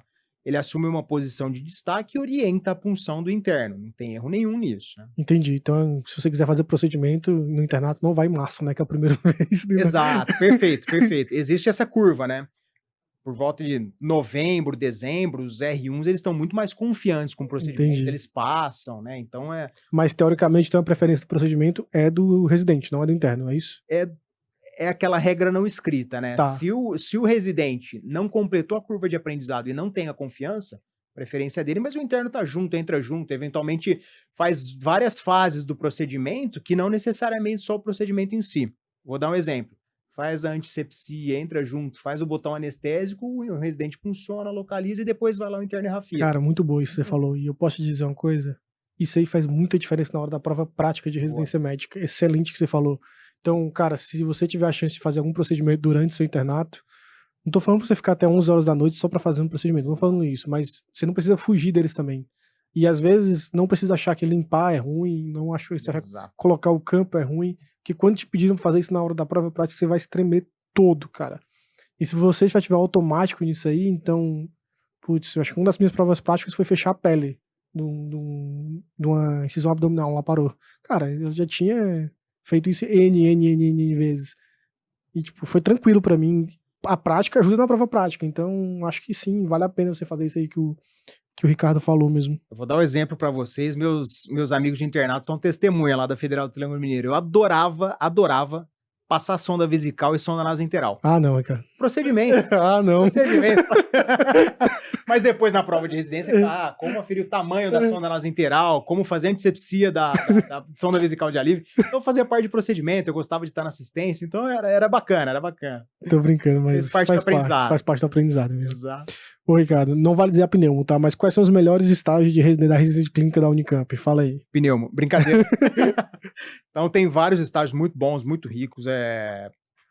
posição de destaque e orienta a punção do interno. Não tem erro nenhum nisso, né? Entendi. Então, se você quiser fazer procedimento no internato, não vai em março, né, que é a primeira vez. Exato, perfeito, perfeito. Existe essa curva, né? Por volta de novembro, dezembro, os R1s eles estão muito mais confiantes com o procedimento, Entendi. eles passam, né? Então Mas, teoricamente, então a preferência do procedimento é do residente, não é do interno, é isso? é aquela regra não escrita, né? Tá. Se o residente não completou a curva de aprendizado e não tem a confiança, preferência é dele, mas o interno tá junto, entra junto, eventualmente faz várias fases do procedimento que não necessariamente só o procedimento em si. Vou dar um exemplo. Faz a antisepsia, entra junto, faz o botão anestésico, o residente funciona, localiza e depois vai lá o interno e rafia. Cara, muito boa isso que você falou. E eu posso te dizer uma coisa? Isso aí faz muita diferença na hora da prova prática de residência médica. Excelente que você falou. Então, cara, se você tiver a chance de fazer algum procedimento durante seu internato, não tô falando pra você ficar até 11 horas da noite só pra fazer um procedimento, não tô falando isso, mas você não precisa fugir deles também. E às vezes não precisa achar que limpar é ruim, não acho que Exato. colocar o campo é ruim, que quando te pediram pra fazer isso na hora da prova prática, você vai se tremer todo, cara. E se você já tiver automático nisso aí, então, putz, eu acho que uma das minhas provas práticas foi fechar a pele de uma incisão abdominal, lá parou. Cara, eu já tinha feito isso N vezes. E, tipo, foi tranquilo pra mim. a prática ajuda na prova prática, então acho que sim, vale a pena você fazer isso aí que o Ricardo falou mesmo. Eu vou dar um exemplo para vocês, meus amigos de internato são testemunha lá da Federal do Triângulo Mineiro. Eu adorava passar sonda vesical e sonda nasointeral. Ah, não, Ricardo. Procedimento. Ah, não. Procedimento. Mas depois na prova de residência, como aferir o tamanho da sonda nasointeral, como fazer a antisepsia da sonda vesical de alívio. Então fazia parte de procedimento, eu gostava de estar na assistência, então era bacana, era bacana. Tô brincando, mas Faz parte do aprendizado. Faz parte do aprendizado mesmo. Exato. Ô, Ricardo, não vale dizer a pneumo, tá? Mas quais são os melhores estágios da residência clínica da Unicamp? Fala aí. Pneumo, brincadeira. Então tem vários estágios muito bons, muito ricos,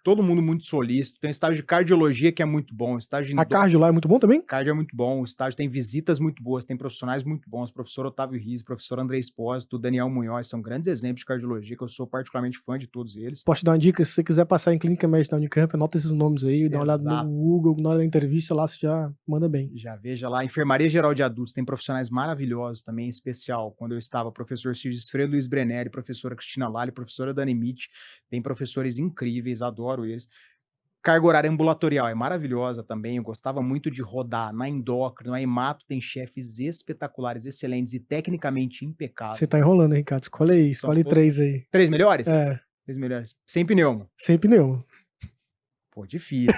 todo mundo muito solícito. Tem estágio de cardiologia que é muito bom, estágio de A cardio lá é muito bom também? cardio é muito bom, o estágio tem visitas muito boas, tem profissionais muito bons, professor Otávio Riz, professor André Espósito, Daniel Munhoz, são grandes exemplos de cardiologia que eu sou particularmente fã de todos eles. Posso te dar uma dica? Se você quiser passar em clínica médica da Unicamp, anota esses nomes aí, dá uma olhada Exato. no Google, na hora da entrevista lá você já manda bem. Já veja lá, Enfermaria Geral de Adultos, tem profissionais maravilhosos também, em especial, quando eu estava, professor Sigisfredo Luiz Breneri, professora Cristina Lali, professora Dani Mitch, tem professores incríveis, adoro eles. Carga horária ambulatorial é maravilhosa também, eu gostava muito de rodar na endócrino, a hemato tem chefes espetaculares, excelentes e tecnicamente impecáveis. Você tá enrolando, hein, Ricardo? Escolhe aí, São escolhe todos- 3 aí. 3 melhores? É, 3 melhores. Sem pneumo. sem pneumo. Pô, difícil.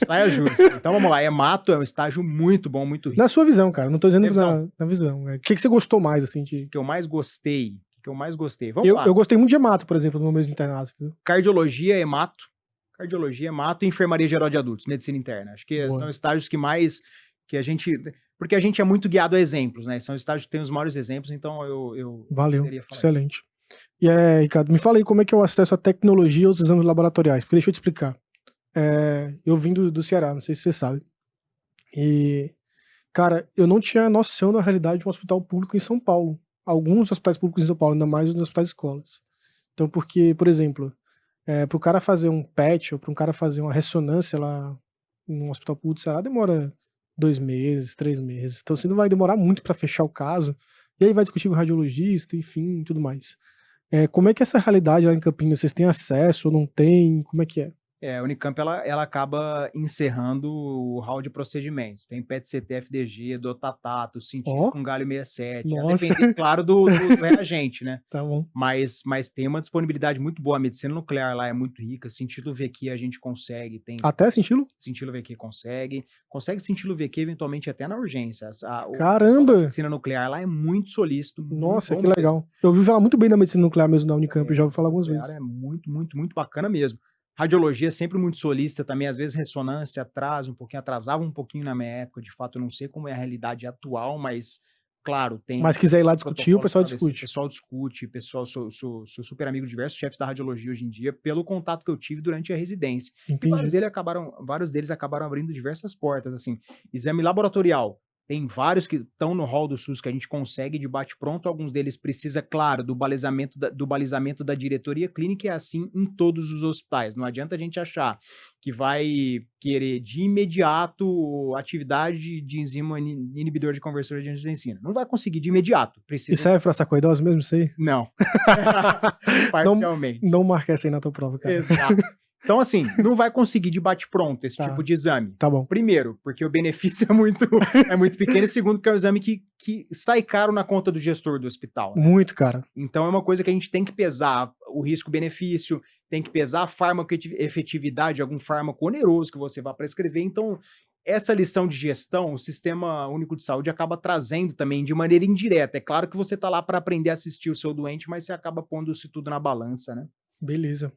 Saia justa. Então vamos lá, hemato é um estágio muito bom, muito rico. Na sua visão, cara, não tô dizendo Minha visão. na visão. O que você gostou mais, assim, de... O que eu mais gostei, vamos lá. Eu gostei muito de hemato, por exemplo, no meu mesmo internato, entendeu? Cardiologia, hemato e enfermaria geral de adultos, medicina interna. Acho que Boa. são estágios que mais, porque a gente é muito guiado a exemplos, né? São estágios que têm os maiores exemplos, então eu Valeu, poderia falar excelente. E Ricardo, me fala aí como é que é o acesso à tecnologia e aos exames laboratoriais, porque deixa eu te explicar. Eu vim do Ceará, não sei se você sabe. E, cara, eu não tinha noção da realidade de um hospital público em São Paulo. Alguns hospitais públicos em São Paulo, ainda mais os hospitais escolas. Então, porque, por exemplo, para o cara fazer um PET ou para um cara fazer uma ressonância lá num hospital público do Ceará, demora 2 meses, 3 meses. Então, você não vai demorar muito para fechar o caso. E aí vai discutir com o radiologista, enfim, tudo mais. Como é que é essa realidade lá em Campinas? Vocês têm acesso ou não têm? Como é que é? A Unicamp ela acaba encerrando o hall de procedimentos. Tem PET-CT, FDG, Dotatato, sentido com galho 67. A Nossa. depender, claro, do reagente, né? Tá bom. Mas tem uma disponibilidade muito boa. A medicina nuclear lá é muito rica. Sintilo VQ a gente consegue. Tem Até sintilo? Sintilo VQ consegue. Consegue sintilo VQ eventualmente até na urgência. Caramba! A medicina nuclear lá é muito solícito. Nossa, muito que bom legal. mesmo. Eu ouvi falar muito bem da medicina nuclear mesmo da Unicamp, eu já ouvi falar algumas vezes. É muito, muito, muito bacana mesmo. Radiologia é sempre muito solícita também, às vezes ressonância atrasava um pouquinho na minha época, de fato eu não sei como é a realidade atual, mas claro, tem... Mas quiser ir lá discutir, o pessoal protocolos discute. O pessoal discute, sou super amigo de diversos chefes da radiologia hoje em dia, pelo contato que eu tive durante a residência. E Entendi. vários deles acabaram abrindo diversas portas, assim, exame laboratorial. Tem vários que estão no hall do SUS que a gente consegue de bate-pronto, alguns deles precisa, claro, do balizamento da diretoria clínica, e é assim em todos os hospitais. Não adianta a gente achar que vai querer de imediato atividade de enzima inibidor de conversor de angiotensina. Não vai conseguir de imediato. E serve pra sarcoidose mesmo, isso aí? Não. Parcialmente. Não marca essa aí na tua prova, cara. Exato. Então, assim, não vai conseguir de bate-pronto esse tipo de exame. Tá bom. Primeiro, porque o benefício é muito pequeno. E segundo, porque é um exame que sai caro na conta do gestor do hospital. Né? Muito, cara. Então, é uma coisa que a gente tem que pesar o risco-benefício, tem que pesar a farmacoefetividade, algum fármaco oneroso que você vai prescrever. Então, essa lição de gestão, o Sistema Único de Saúde acaba trazendo também de maneira indireta. É claro que você está lá para aprender a assistir o seu doente, mas você acaba pondo isso tudo na balança, né? Beleza.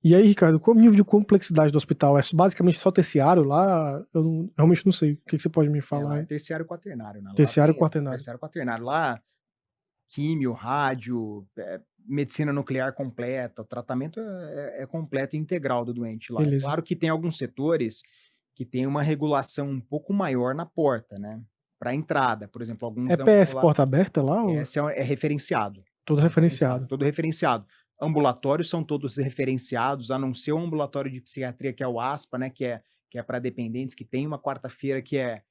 E aí, Ricardo, qual o nível de complexidade do hospital? É basicamente só terciário lá? Eu realmente não sei. O que você pode me falar? É terciário e quaternário. Né? Terciário e quaternário. Terciário e quaternário. Lá, químio, rádio, medicina nuclear completa, o tratamento é completo e integral do doente lá. Beleza. É claro que tem alguns setores que tem uma regulação um pouco maior na porta, né? Para entrada, por exemplo, alguns... É PS porta aberta lá? Ou... Esse é referenciado. Todo referenciado. Todo referenciado. Ambulatórios são todos referenciados, a não ser o ambulatório de psiquiatria, que é o ASPA, né, que é para dependentes, que tem uma quarta-feira que é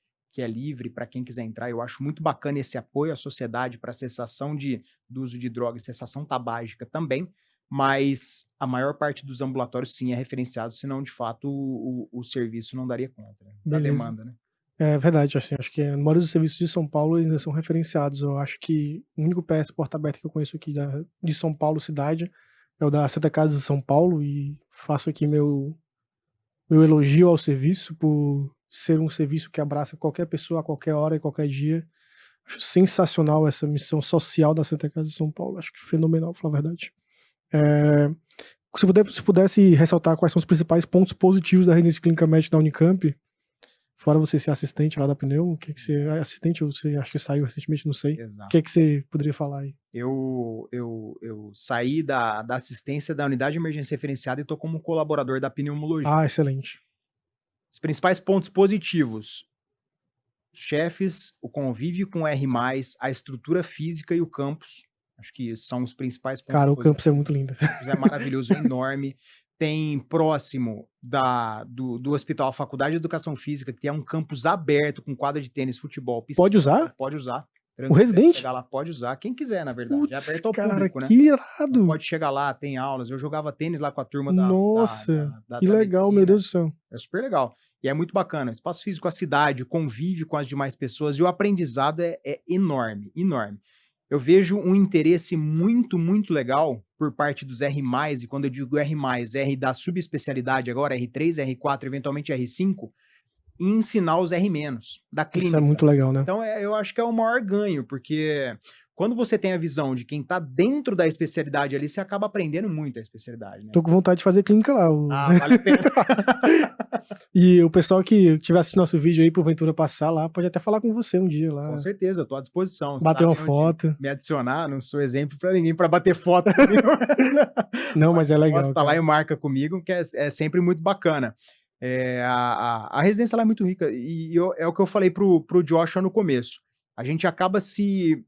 livre para quem quiser entrar. Eu acho muito bacana esse apoio à sociedade para cessação do uso de drogas, cessação tabágica também. mas a maior parte dos ambulatórios sim é referenciado, senão de fato o serviço não daria conta, né, da Beleza. demanda, né. É verdade, assim, acho que a maioria dos serviços de São Paulo ainda são referenciados. Eu acho que o único PS porta aberta que eu conheço aqui de São Paulo cidade é o da Santa Casa de São Paulo e faço aqui meu elogio ao serviço por ser um serviço que abraça qualquer pessoa a qualquer hora e qualquer dia. Acho sensacional essa missão social da Santa Casa de São Paulo, acho que fenomenal, pra falar a verdade. Eh, se pudesse ressaltar quais são os principais pontos positivos da residência clínica médica da Unicamp, fora você ser assistente lá da Pneu, o que que você é assistente ou você acha que saiu recentemente, não sei. O Exato. que você poderia falar aí? Eu saí da assistência da unidade de emergência referenciada e tô como colaborador da pneumologia. Ah, excelente. Os principais pontos positivos: os chefes, o convívio com R+, a estrutura física e o campus. Acho que são os principais pontos Cara, o campus é positivos. muito lindo. O campus é maravilhoso, é enorme. Tem próximo do hospital a Faculdade de Educação Física, que é um campus aberto com quadra de tênis, futebol, Pode piscina, usar? pode usar. O Tranquilo, residente? chegar lá, pode usar. Quem quiser, na verdade. É Putz, aberto ao cara, público, né. que Então irado! pode chegar lá, tem aulas. Eu jogava tênis lá com a turma Nossa, que da legal, meu medicina. Deus do céu. É super legal. E é muito bacana. Espaço físico, a cidade, o convívio com as demais pessoas e o aprendizado é enorme, enorme. Eu vejo um interesse muito, muito legal por parte dos R+, e quando eu digo R+, R da subespecialidade agora, R3, R4, eventualmente R5, em ensinar os R-, da Isso é clínica. muito legal, né. Então eu acho que é o maior ganho, porque quando você tem a visão de quem tá dentro da especialidade ali, você acaba aprendendo muito a especialidade, né. Tô com vontade de fazer clínica lá. Ah, vale a pena. E o pessoal que estiver assistindo nosso vídeo aí, porventura passar lá, pode até falar com você um dia lá. Com certeza, eu tô à disposição. Bater uma Sabem onde foto. me adicionar, não sou exemplo pra ninguém pra bater foto comigo. Não, mas é legal, Posta lá cara. e marca comigo, que é sempre muito bacana. A residência lá é muito rica é o que eu falei pro Joshua no começo. A gente acaba se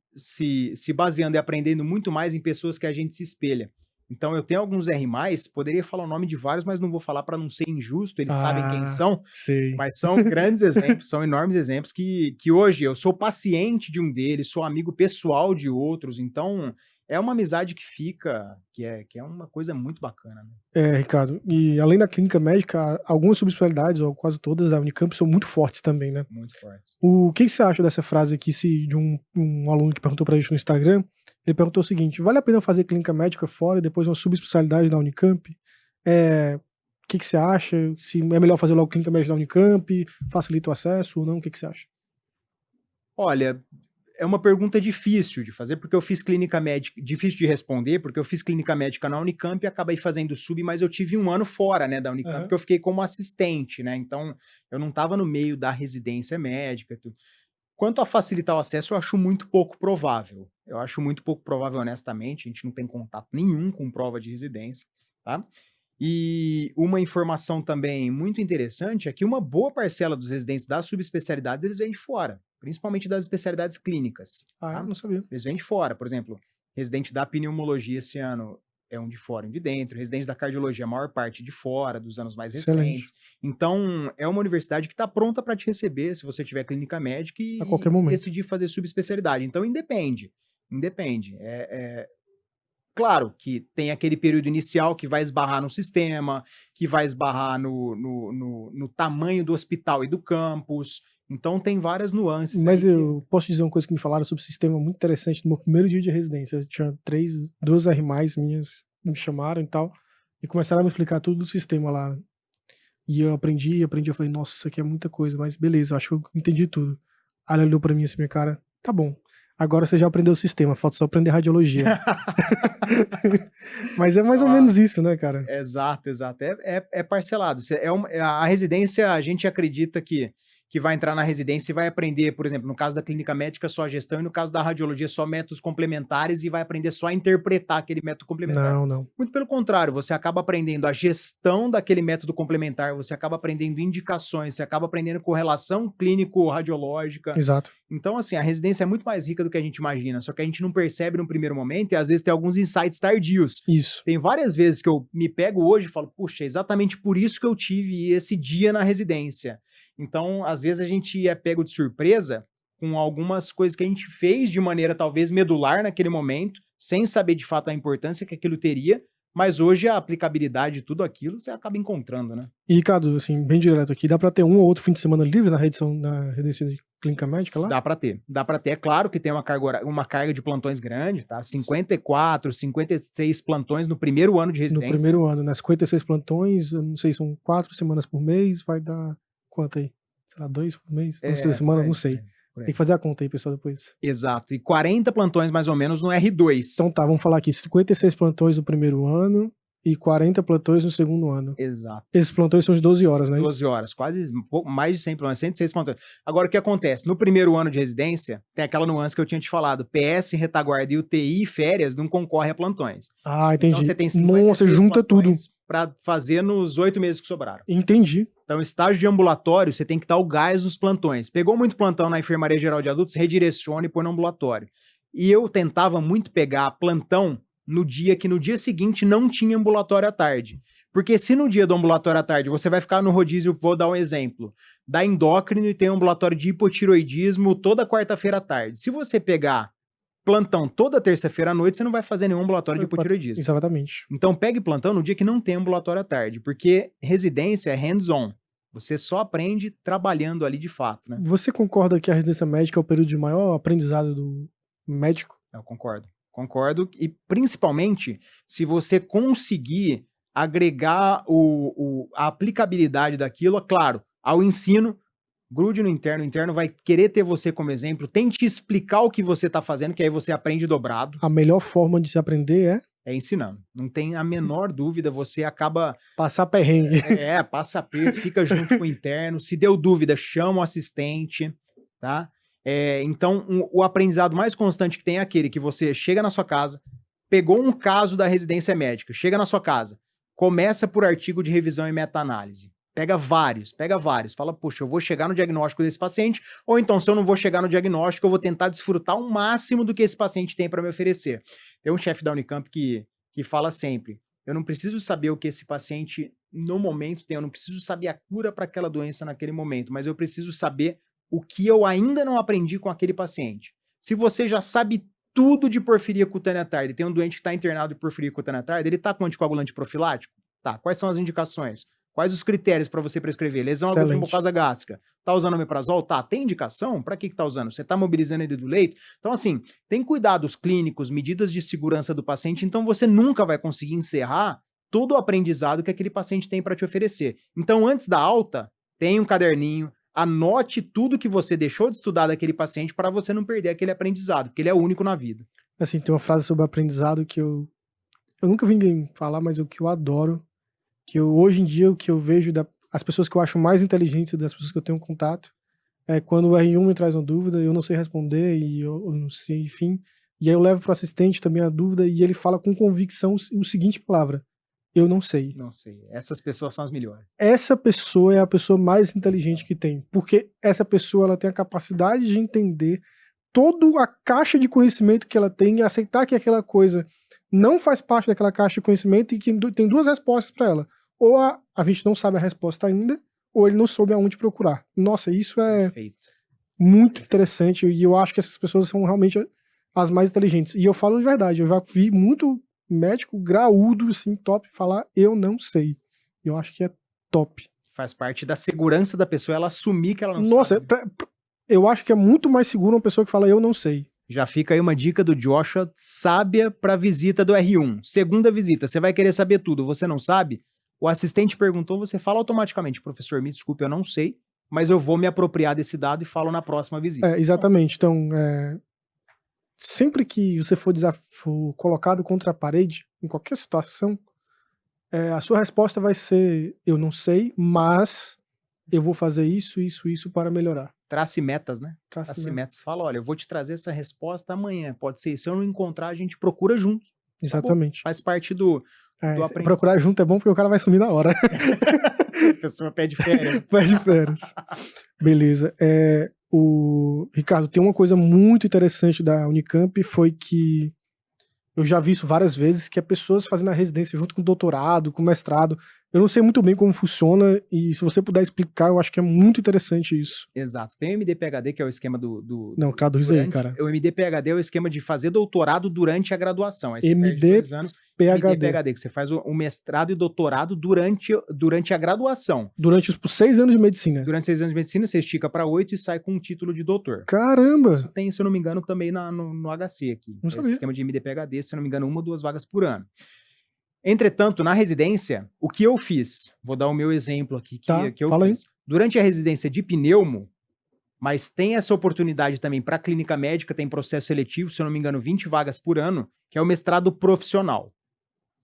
baseando e aprendendo muito mais em pessoas que a gente se espelha. Então eu tenho alguns R+, poderia falar o nome de vários, mas não vou falar para não ser injusto, eles sabem quem Ah, são, sei. mas são grandes exemplos, são enormes exemplos que hoje eu sou paciente de um deles, sou amigo pessoal de outros, então é uma amizade que fica, que é uma coisa muito bacana, né. É, Ricardo, e além da clínica médica, algumas subespecialidades, ou quase todas da Unicamp, são muito fortes também, né. Muito fortes. O que que você acha dessa frase aqui, se de um aluno que perguntou pra gente no Instagram, ele perguntou o seguinte: "Vale a pena fazer clínica médica fora e depois uma subespecialidade na Unicamp?" O que que você acha? Se é melhor fazer logo clínica médica na Unicamp, facilita o acesso ou não, o que que você acha? Olha, é uma pergunta difícil de fazer, porque eu fiz clínica médica difícil de responder, porque eu fiz clínica médica na Unicamp e acabei fazendo sub, mas eu tive 1 ano fora, né, da Unicamp, Aham. que eu fiquei como assistente, né, então eu não estava no meio da residência médica e tudo. Quanto a facilitar o acesso, eu acho muito pouco provável. Eu acho muito pouco provável, honestamente, a gente não tem contato nenhum com prova de residência, tá. E uma informação também muito interessante é que uma boa parcela dos residentes das subespecialidades, eles vêm de fora, principalmente das especialidades clínicas, Ah, é? tá. Não sabia. Eles vêm de fora, por exemplo, residente da pneumologia esse ano é um de fora e um de dentro, residente da cardiologia, a maior parte de fora, dos anos mais Excelente. recentes. Então, é uma universidade que está pronta para te receber se você tiver clínica médica A qualquer e momento. decidir fazer subespecialidade. Então independe, independe. Claro que tem aquele período inicial que vai esbarrar no sistema, que vai esbarrar no tamanho do hospital e do campus, então tem várias nuances Mas aí que eu posso dizer uma coisa que me falaram sobre o sistema muito interessante no meu primeiro dia de residência. Eu tinha 2 R+ minhas, me chamaram e tal, e começaram a me explicar tudo do sistema lá. E eu aprendi, eu falei: "Nossa, isso aqui é muita coisa, mas beleza, acho que eu entendi tudo". Aí ela olhou pra mim assim, minha cara: "Tá bom, agora você já aprendeu o sistema, falta só aprender radiologia". Mas é mais ou Ah, menos isso, né, cara? exato, exato. É parcelado. A residência, a gente acredita que vai entrar na residência e vai aprender, por exemplo, no caso da clínica médica, só a gestão, e no caso da radiologia, só métodos complementares, e vai aprender só a interpretar aquele método complementar. Não, não. Muito pelo contrário, você acaba aprendendo a gestão daquele método complementar, você acaba aprendendo indicações, você acaba aprendendo correlação clínico-radiológica. Exato. Então, assim, a residência é muito mais rica do que a gente imagina, só que a gente não percebe no primeiro momento e às vezes tem alguns insights tardios. Isso. Tem várias vezes que eu me pego hoje e falo: "Puxa, é exatamente por isso que eu tive esse dia na residência". Então, às vezes a gente é pego de surpresa com algumas coisas que a gente fez de maneira talvez medular naquele momento, sem saber de fato a importância que aquilo teria, mas hoje a aplicabilidade de tudo aquilo você acaba encontrando, né? E, Ricardo, assim, bem direto aqui, dá para ter um ou outro fim de semana livre na residência de clínica médica lá? Dá para ter. Dá para ter. É claro que tem uma carga de plantões grande, tá? 54, 56 plantões no primeiro ano de No residência. primeiro ano, né? 56 plantões, eu não sei, são 4 semanas por mês, vai dar quanto aí? Sei lá, 2 por mês? Não sei, semana, não sei. Por aí. Tem que fazer a conta aí, pessoal, depois. Exato. E 40 plantões mais ou menos no R2. Então tá, vamos falar aqui, 56 plantões no primeiro ano e 40 plantões no segundo ano. Exato. Esses plantões são de 12 horas, né? 12 horas, quase um pouco mais de 100 plantões, 106 plantões. Agora, o que acontece? No primeiro ano de residência, tem aquela nuance que eu tinha te falado, PS, retaguarda e UTI e férias não concorrem a plantões. Ah, entendi. Então você tem Nossa, junta tudo para fazer nos 8 meses que sobraram. Entendi. Então, estágio de ambulatório, você tem que dar o gás nos plantões. Pegou muito plantão na enfermaria geral de adultos, redirecione e põe no ambulatório. E eu tentava muito pegar plantão no dia seguinte não tinha ambulatório à tarde. Porque se no dia do ambulatório à tarde você vai ficar no rodízio, vou dar um exemplo, da endócrino e tem um ambulatório de hipotiroidismo toda quarta-feira à tarde. Se você pegar plantão toda terça-feira à noite, você não vai fazer nenhum ambulatório de hipotiroidismo. Exatamente. Então pegue plantão no dia que não tem ambulatório à tarde, porque residência é hands-on. Você só aprende trabalhando ali de fato, né? Você concorda que a residência médica é o período de maior aprendizado do médico? Eu concordo. Concordo, e principalmente se você conseguir agregar a aplicabilidade daquilo, é claro, ao ensino, grude no interno, o interno vai querer ter você como exemplo, tente explicar o que você está fazendo, que aí você aprende dobrado. A melhor forma de se aprender é ensinando, não tem a menor dúvida, você acaba... Passar perrengue. Passa aperto, fica junto com o interno, se deu dúvida, chama o assistente, tá? Então, o aprendizado mais constante que tem é aquele que você chega na sua casa, pegou um caso da residência médica, chega na sua casa, começa por artigo de revisão e meta-análise. Pega vários. Fala, puxa, eu vou chegar no diagnóstico desse paciente, ou então, se eu não vou chegar no diagnóstico, eu vou tentar desfrutar o máximo do que esse paciente tem para me oferecer. Tem um chefe da Unicamp que fala sempre, eu não preciso saber o que esse paciente no momento tem, eu não preciso saber a cura para aquela doença naquele momento, mas eu preciso saber o que eu ainda não aprendi com aquele paciente. Se você já sabe tudo de porfiria cutânea tarda, tem um doente que está internado de porfiria cutânea tarda, ele está com anticoagulante profilático? Tá. Quais são as indicações? Quais os critérios para você prescrever? Lesão aguda de mucosa gástrica. Tá usando omeprazol? Tá. Tem indicação? Para que tá usando? Você tá mobilizando ele do leito? Então, assim, tem cuidados clínicos, medidas de segurança do paciente, então você nunca vai conseguir encerrar todo o aprendizado que aquele paciente tem para te oferecer. Então, antes da alta, tenha um caderninho, anote tudo que você deixou de estudar daquele paciente para você não perder aquele aprendizado, porque ele é único na vida. Assim, tem uma frase sobre aprendizado que eu nunca vi ninguém falar, mas o que eu adoro, hoje em dia, o que eu vejo as pessoas que eu acho mais inteligentes, das pessoas que eu tenho contato, é quando o R1 me traz uma dúvida, eu não sei responder, e eu não sei, enfim, e aí eu levo para o assistente também a dúvida, e ele fala com convicção o seguinte palavra: eu não sei. Não sei. Essas pessoas são as melhores. Essa pessoa é a pessoa mais inteligente que tem, porque essa pessoa ela tem a capacidade de entender toda a caixa de conhecimento que ela tem e aceitar que aquela coisa não faz parte daquela caixa de conhecimento e que tem duas respostas para ela. Ou a gente não sabe a resposta ainda, ou ele não soube aonde procurar. Nossa, isso é Perfeito. Muito interessante, e eu acho que essas pessoas são realmente as mais inteligentes. E eu falo de verdade, eu já vi muito médico graúdo, assim, top, falar eu não sei. Eu acho que é top. Faz parte da segurança da pessoa ela assumir que ela não Nossa, sabe. Eu acho que é muito mais seguro uma pessoa que fala eu não sei. Já fica aí uma dica do Joshua, sábia para visita do R1. Segunda visita, você vai querer saber tudo, você não sabe? O assistente perguntou, você fala automaticamente, professor, me desculpe, eu não sei, mas eu vou me apropriar desse dado e falo na próxima visita. Exatamente. Então, sempre que você for colocado contra a parede, em qualquer situação, a sua resposta vai ser, eu não sei, mas eu vou fazer isso, isso, isso para melhorar. Trace metas, né? Trace metas. Fala, olha, eu vou te trazer essa resposta amanhã, pode ser, se eu não encontrar, a gente procura junto. Exatamente. Tá, faz parte do aprendizado. Procurar junto é bom porque o cara vai sumir na hora. A pessoa pede férias. Pede férias. Beleza. Ricardo, tem uma coisa muito interessante da Unicamp, foi que eu já vi isso várias vezes, que é pessoas fazendo a residência junto com o doutorado, com o mestrado, Eu não sei muito bem como funciona, e se você puder explicar, eu acho que é muito interessante isso. Exato. Tem o MD-PhD, que é o esquema Não, traduz aí, cara. O MD-PhD é o esquema de fazer doutorado durante a graduação. Aí você perde MD 2 anos. PhD. MD-PhD, que você faz o mestrado e doutorado durante a graduação. Durante os 6 anos de medicina. Durante 6 anos de medicina, você estica para 8 e sai com um título de doutor. Caramba! Isso tem, se eu não me engano, também no HC aqui. Não sabia. Esquema de MD-PhD, se eu não me engano, 1 ou 2 vagas por ano. Entretanto, na residência, o que eu fiz? Vou dar o meu exemplo aqui que eu fala fiz. Durante a residência de pneumo, mas tem essa oportunidade também para clínica médica, tem processo seletivo, se eu não me engano, 20 vagas por ano, que é o mestrado profissional.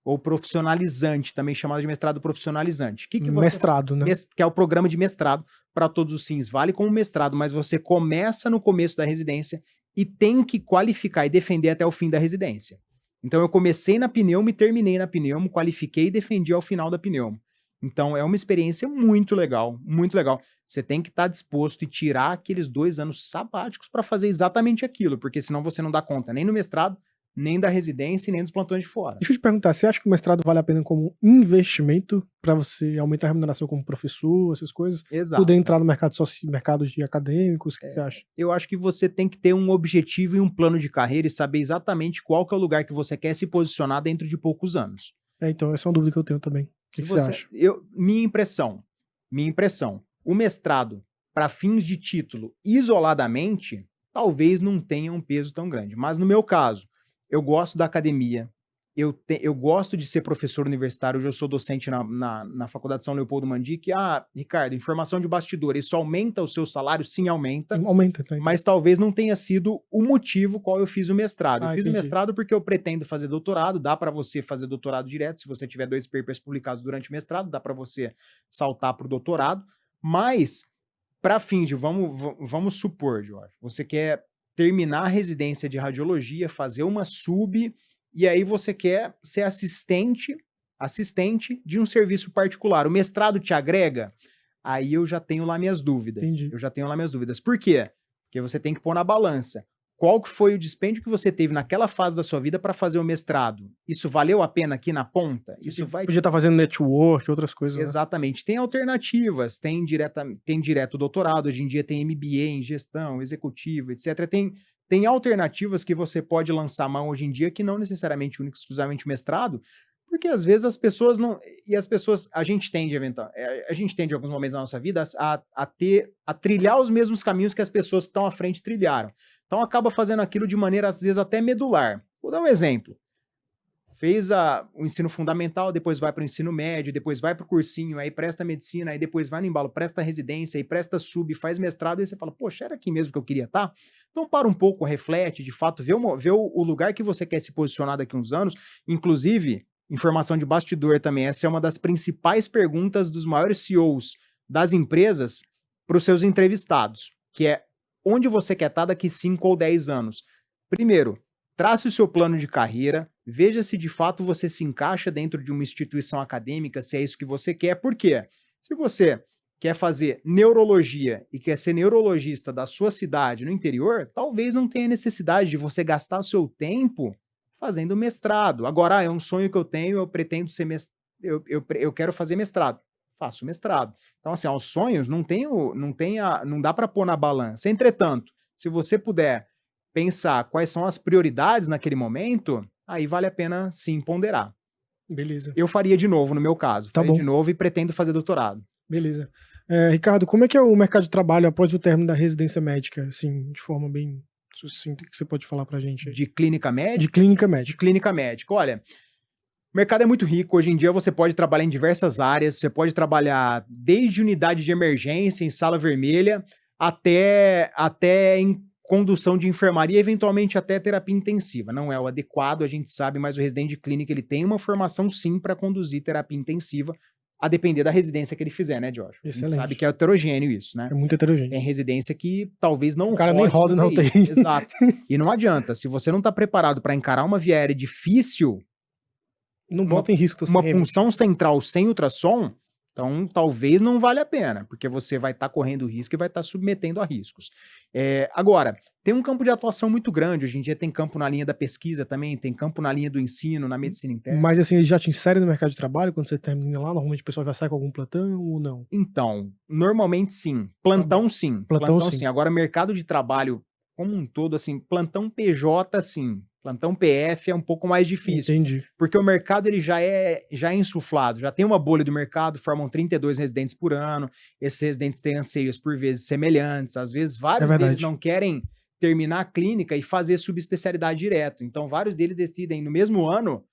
Ou profissionalizante, também chamado de mestrado profissionalizante. Mestrado, né? Que é o programa de mestrado para todos os fins. Vale como mestrado, mas você começa no começo da residência e tem que qualificar e defender até o fim da residência. Então, eu comecei na pneumo e terminei na pneumo, qualifiquei e defendi ao final da pneumo. Então, é uma experiência muito legal, muito legal. Você tem que estar disposto e tirar aqueles 2 anos sabáticos para fazer exatamente aquilo, porque senão você não dá conta nem no mestrado, nem da residência e nem dos plantões de fora. Deixa eu te perguntar, você acha que o mestrado vale a pena como investimento para você aumentar a remuneração como professor, essas coisas? Exato. Poder entrar no mercado de acadêmicos, o que você acha? Eu acho que você tem que ter um objetivo e um plano de carreira e saber exatamente qual que é o lugar que você quer se posicionar dentro de poucos anos. Então, essa é uma dúvida que eu tenho também. O que você acha? Minha impressão, o mestrado, para fins de título, isoladamente, talvez não tenha um peso tão grande. Mas no meu caso, eu gosto da academia, eu gosto de ser professor universitário, hoje eu sou docente na Faculdade São Leopoldo Mandic. Ricardo, informação de bastidor, isso aumenta o seu salário? Sim, aumenta. Aumenta, tá? Mas talvez não tenha sido o motivo qual eu fiz o mestrado. Eu fiz entendi. o mestrado porque eu pretendo fazer doutorado, dá para você fazer doutorado direto, se você tiver 2 papers publicados durante o mestrado, dá para você saltar para o doutorado, mas para fins de, vamos supor, Jorge, você quer terminar a residência de radiologia, fazer uma sub, e aí você quer ser assistente de um serviço particular. O mestrado te agrega? Aí eu já tenho lá minhas dúvidas. Entendi. Eu já tenho lá minhas dúvidas. Por quê? Porque você tem que pôr na balança. Qual que foi o dispêndio que você teve naquela fase da sua vida para fazer o mestrado? Isso valeu a pena aqui na ponta? Isso vai... Podia estar fazendo network, outras coisas. Exatamente. Né? Tem alternativas, tem direto doutorado, hoje em dia tem MBA em gestão, executivo, etc. Tem alternativas que você pode lançar mão hoje em dia que não necessariamente único, exclusivamente o mestrado, porque às vezes as pessoas não... E as pessoas... A gente tende em alguns momentos da nossa vida a trilhar os mesmos caminhos que as pessoas que estão à frente trilharam. Então acaba fazendo aquilo de maneira, às vezes, até medular. Vou dar um exemplo. Fez o ensino fundamental, depois vai para o ensino médio, depois vai para o cursinho, aí presta medicina, aí depois vai no embalo, presta residência, aí presta sub, faz mestrado, e você fala, poxa, era aqui mesmo que eu queria estar? Então para um pouco, reflete, de fato, vê o lugar que você quer se posicionar daqui a uns anos. Inclusive, informação de bastidor também, essa é uma das principais perguntas dos maiores CEOs das empresas para os seus entrevistados, que é onde você quer estar daqui 5 ou 10 anos. Primeiro, trace o seu plano de carreira, veja se de fato você se encaixa dentro de uma instituição acadêmica, se é isso que você quer. Por quê? Se você quer fazer neurologia e quer ser neurologista da sua cidade no interior, talvez não tenha necessidade de você gastar o seu tempo fazendo mestrado. Agora, é um sonho que eu tenho, eu pretendo ser eu quero fazer mestrado. Faço mestrado. Então, assim, os sonhos não dá para pôr na balança. Entretanto, se você puder pensar quais são as prioridades naquele momento, aí vale a pena sim ponderar. Beleza. Eu faria de novo, no meu caso. Tá faria bom. de novo e pretendo fazer doutorado. Beleza. Ricardo, como é que é o mercado de trabalho após o término da residência médica? Assim, de forma bem sucinta, que você pode falar pra gente aí? De clínica médica? De clínica médica. De clínica médica. Olha, o mercado é muito rico. Hoje em dia você pode trabalhar em diversas áreas. Você pode trabalhar desde unidade de emergência, em sala vermelha, até em condução de enfermaria, eventualmente até terapia intensiva. Não é o adequado, a gente sabe, mas o residente de clínica ele tem uma formação sim para conduzir terapia intensiva, a depender da residência que ele fizer, né, Jorge? Excelente. A gente sabe que é heterogêneo isso, né? É muito heterogêneo. Tem residência que talvez não O cara nem roda na UTI. Exato. E não adianta, se você não está preparado para encarar uma via aérea difícil, não bota em risco uma punção central sem ultrassom, Então, talvez não valha a pena, porque você vai estar correndo risco e vai estar submetendo a riscos. Agora, tem um campo de atuação muito grande. Hoje em dia tem campo na linha da pesquisa também, tem campo na linha do ensino, na medicina interna. Mas assim, eles já te inserem no mercado de trabalho quando você termina lá? Normalmente o pessoal já sai com algum plantão ou não? Então, normalmente sim. Plantão sim. Plantão sim. Agora, mercado de trabalho como um todo, assim, plantão PJ sim. Plantão PF é um pouco mais difícil. Entendi. Porque o mercado ele já é insuflado, já tem uma bolha do mercado, formam 32 residentes por ano, esses residentes têm anseios por vezes semelhantes, às vezes vários deles não querem terminar a clínica e fazer subespecialidade direto, então vários deles decidem no mesmo ano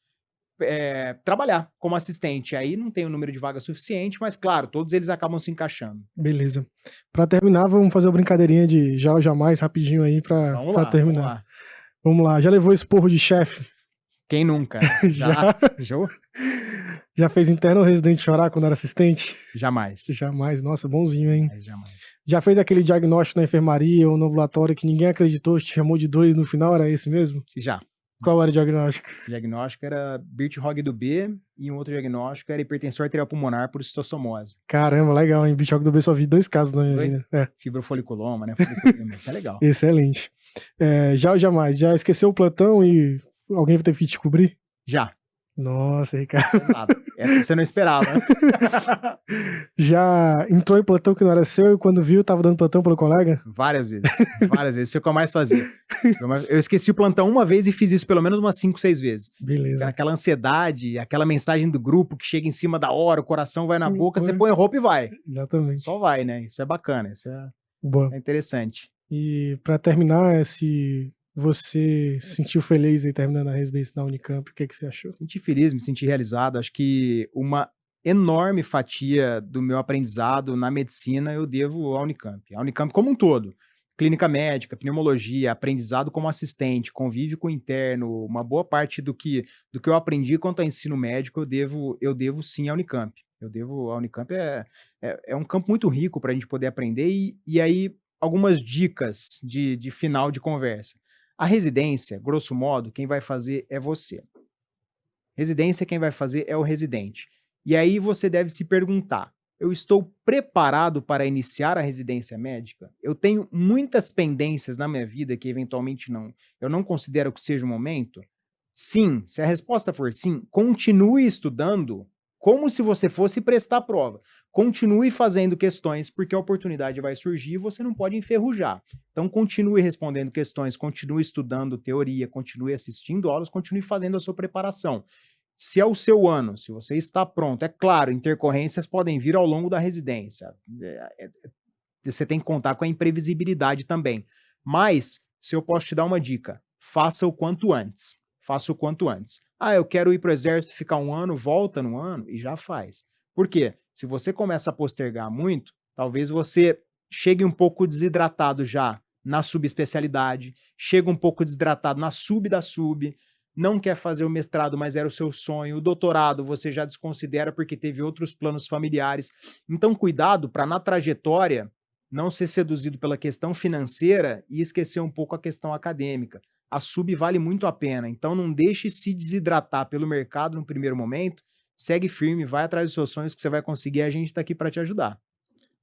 trabalhar como assistente, aí não tem o número de vagas suficiente, mas claro, todos eles acabam se encaixando. Beleza. Pra terminar, vamos fazer uma brincadeirinha de já ou jamais, rapidinho aí pra terminar. Vamos lá. Já levou esporro de chefe? Quem nunca? Já? Já fez interno ou residente chorar quando era assistente? Jamais. Jamais. Nossa, bonzinho, hein? Jamais. Já fez aquele diagnóstico na enfermaria ou no ambulatório que ninguém acreditou, te chamou de doido no final, era esse mesmo? Já. Qual era o diagnóstico? O diagnóstico era Birt-Hog do B e um outro diagnóstico era hipertensão arterial pulmonar por citosomose. Caramba, legal, hein? Birt-Hog do B, só vi 2 casos na minha vida. Fibrofoliculoma, né? Foliculoma, isso é legal. Excelente. Já ou jamais? Já esqueceu o plantão e alguém teve que te descobrir? Já. Nossa, Ricardo. Exato. Essa você não esperava. Já entrou em plantão que não era seu e quando viu, tava dando plantão pelo colega? Várias vezes. Várias vezes. Isso é o que eu mais fazia. Eu esqueci o plantão uma vez e fiz isso pelo menos umas 5, 6 vezes. Beleza. Aquela ansiedade, aquela mensagem do grupo que chega em cima da hora, o coração vai na boca, você põe a roupa e vai. Exatamente. Só vai, né? Isso é bacana, isso é interessante. E pra terminar, se você se sentiu feliz aí terminando a residência na Unicamp, o que você achou? Senti feliz, me senti realizado. Acho que uma enorme fatia do meu aprendizado na medicina eu devo à Unicamp. A Unicamp como um todo. Clínica médica, pneumologia, aprendizado como assistente, convívio com o interno, uma boa parte do que eu aprendi quanto a ensino médico eu devo sim à Unicamp. A Unicamp é um campo muito rico para a gente poder aprender e aí algumas dicas de final de conversa. A residência, grosso modo, quem vai fazer é você. Residência, quem vai fazer é o residente. E aí você deve se perguntar, eu estou preparado para iniciar a residência médica? Eu tenho muitas pendências na minha vida que eventualmente eu não considero que seja o momento? Sim, se a resposta for sim, continue estudando como se você fosse prestar prova. Continue fazendo questões, porque a oportunidade vai surgir e você não pode enferrujar. Então, continue respondendo questões, continue estudando teoria, continue assistindo aulas, continue fazendo a sua preparação. Se é o seu ano, se você está pronto, é claro, intercorrências podem vir ao longo da residência. Você tem que contar com a imprevisibilidade também. Mas, se eu posso te dar uma dica, faça o quanto antes. Faça o quanto antes. Eu quero ir para o exército, ficar um ano, volta no ano e já faz. Por quê? Se você começa a postergar muito, talvez você chegue um pouco desidratado já na subespecialidade, chega um pouco desidratado na sub da sub, não quer fazer o mestrado, mas era o seu sonho, o doutorado você já desconsidera porque teve outros planos familiares. Então, cuidado para na trajetória não ser seduzido pela questão financeira e esquecer um pouco a questão acadêmica. A sub vale muito a pena, então não deixe se desidratar pelo mercado no primeiro momento, segue firme, vai atrás dos seus sonhos que você vai conseguir e a gente está aqui para te ajudar.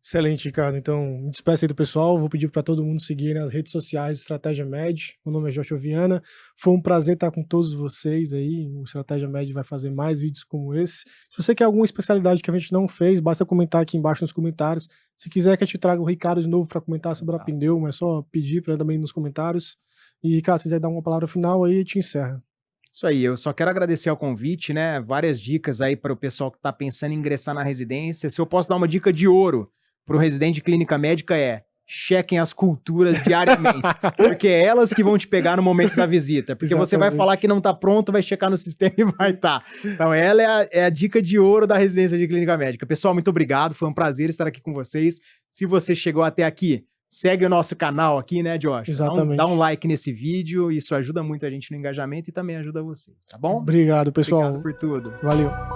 Excelente, Ricardo. Então, me despeço aí do pessoal, vou pedir para todo mundo seguir nas redes sociais do Estratégia Med. Meu nome é Joshua Viana, foi um prazer estar com todos vocês aí, o Estratégia Med vai fazer mais vídeos como esse. Se você quer alguma especialidade que a gente não fez, basta comentar aqui embaixo nos comentários. Se quiser que a gente traga o Ricardo de novo para comentar sobre a pneu, é só pedir para também nos comentários. E, Ricardo, se quiser dar uma palavra final aí, te encerra. Isso aí, eu só quero agradecer ao convite, né? Várias dicas aí para o pessoal que está pensando em ingressar na residência. Se eu posso dar uma dica de ouro para o residente de clínica médica chequem as culturas diariamente, porque é elas que vão te pegar no momento da visita, porque você vai falar que não está pronto, vai checar no sistema e vai estar. Então ela é a dica de ouro da residência de clínica médica. Pessoal, muito obrigado, foi um prazer estar aqui com vocês. Se você chegou até aqui, segue o nosso canal aqui, né, Josh? Exatamente. Dá um like nesse vídeo, isso ajuda muito a gente no engajamento e também ajuda vocês, tá bom? Obrigado, pessoal. Obrigado por tudo. Valeu.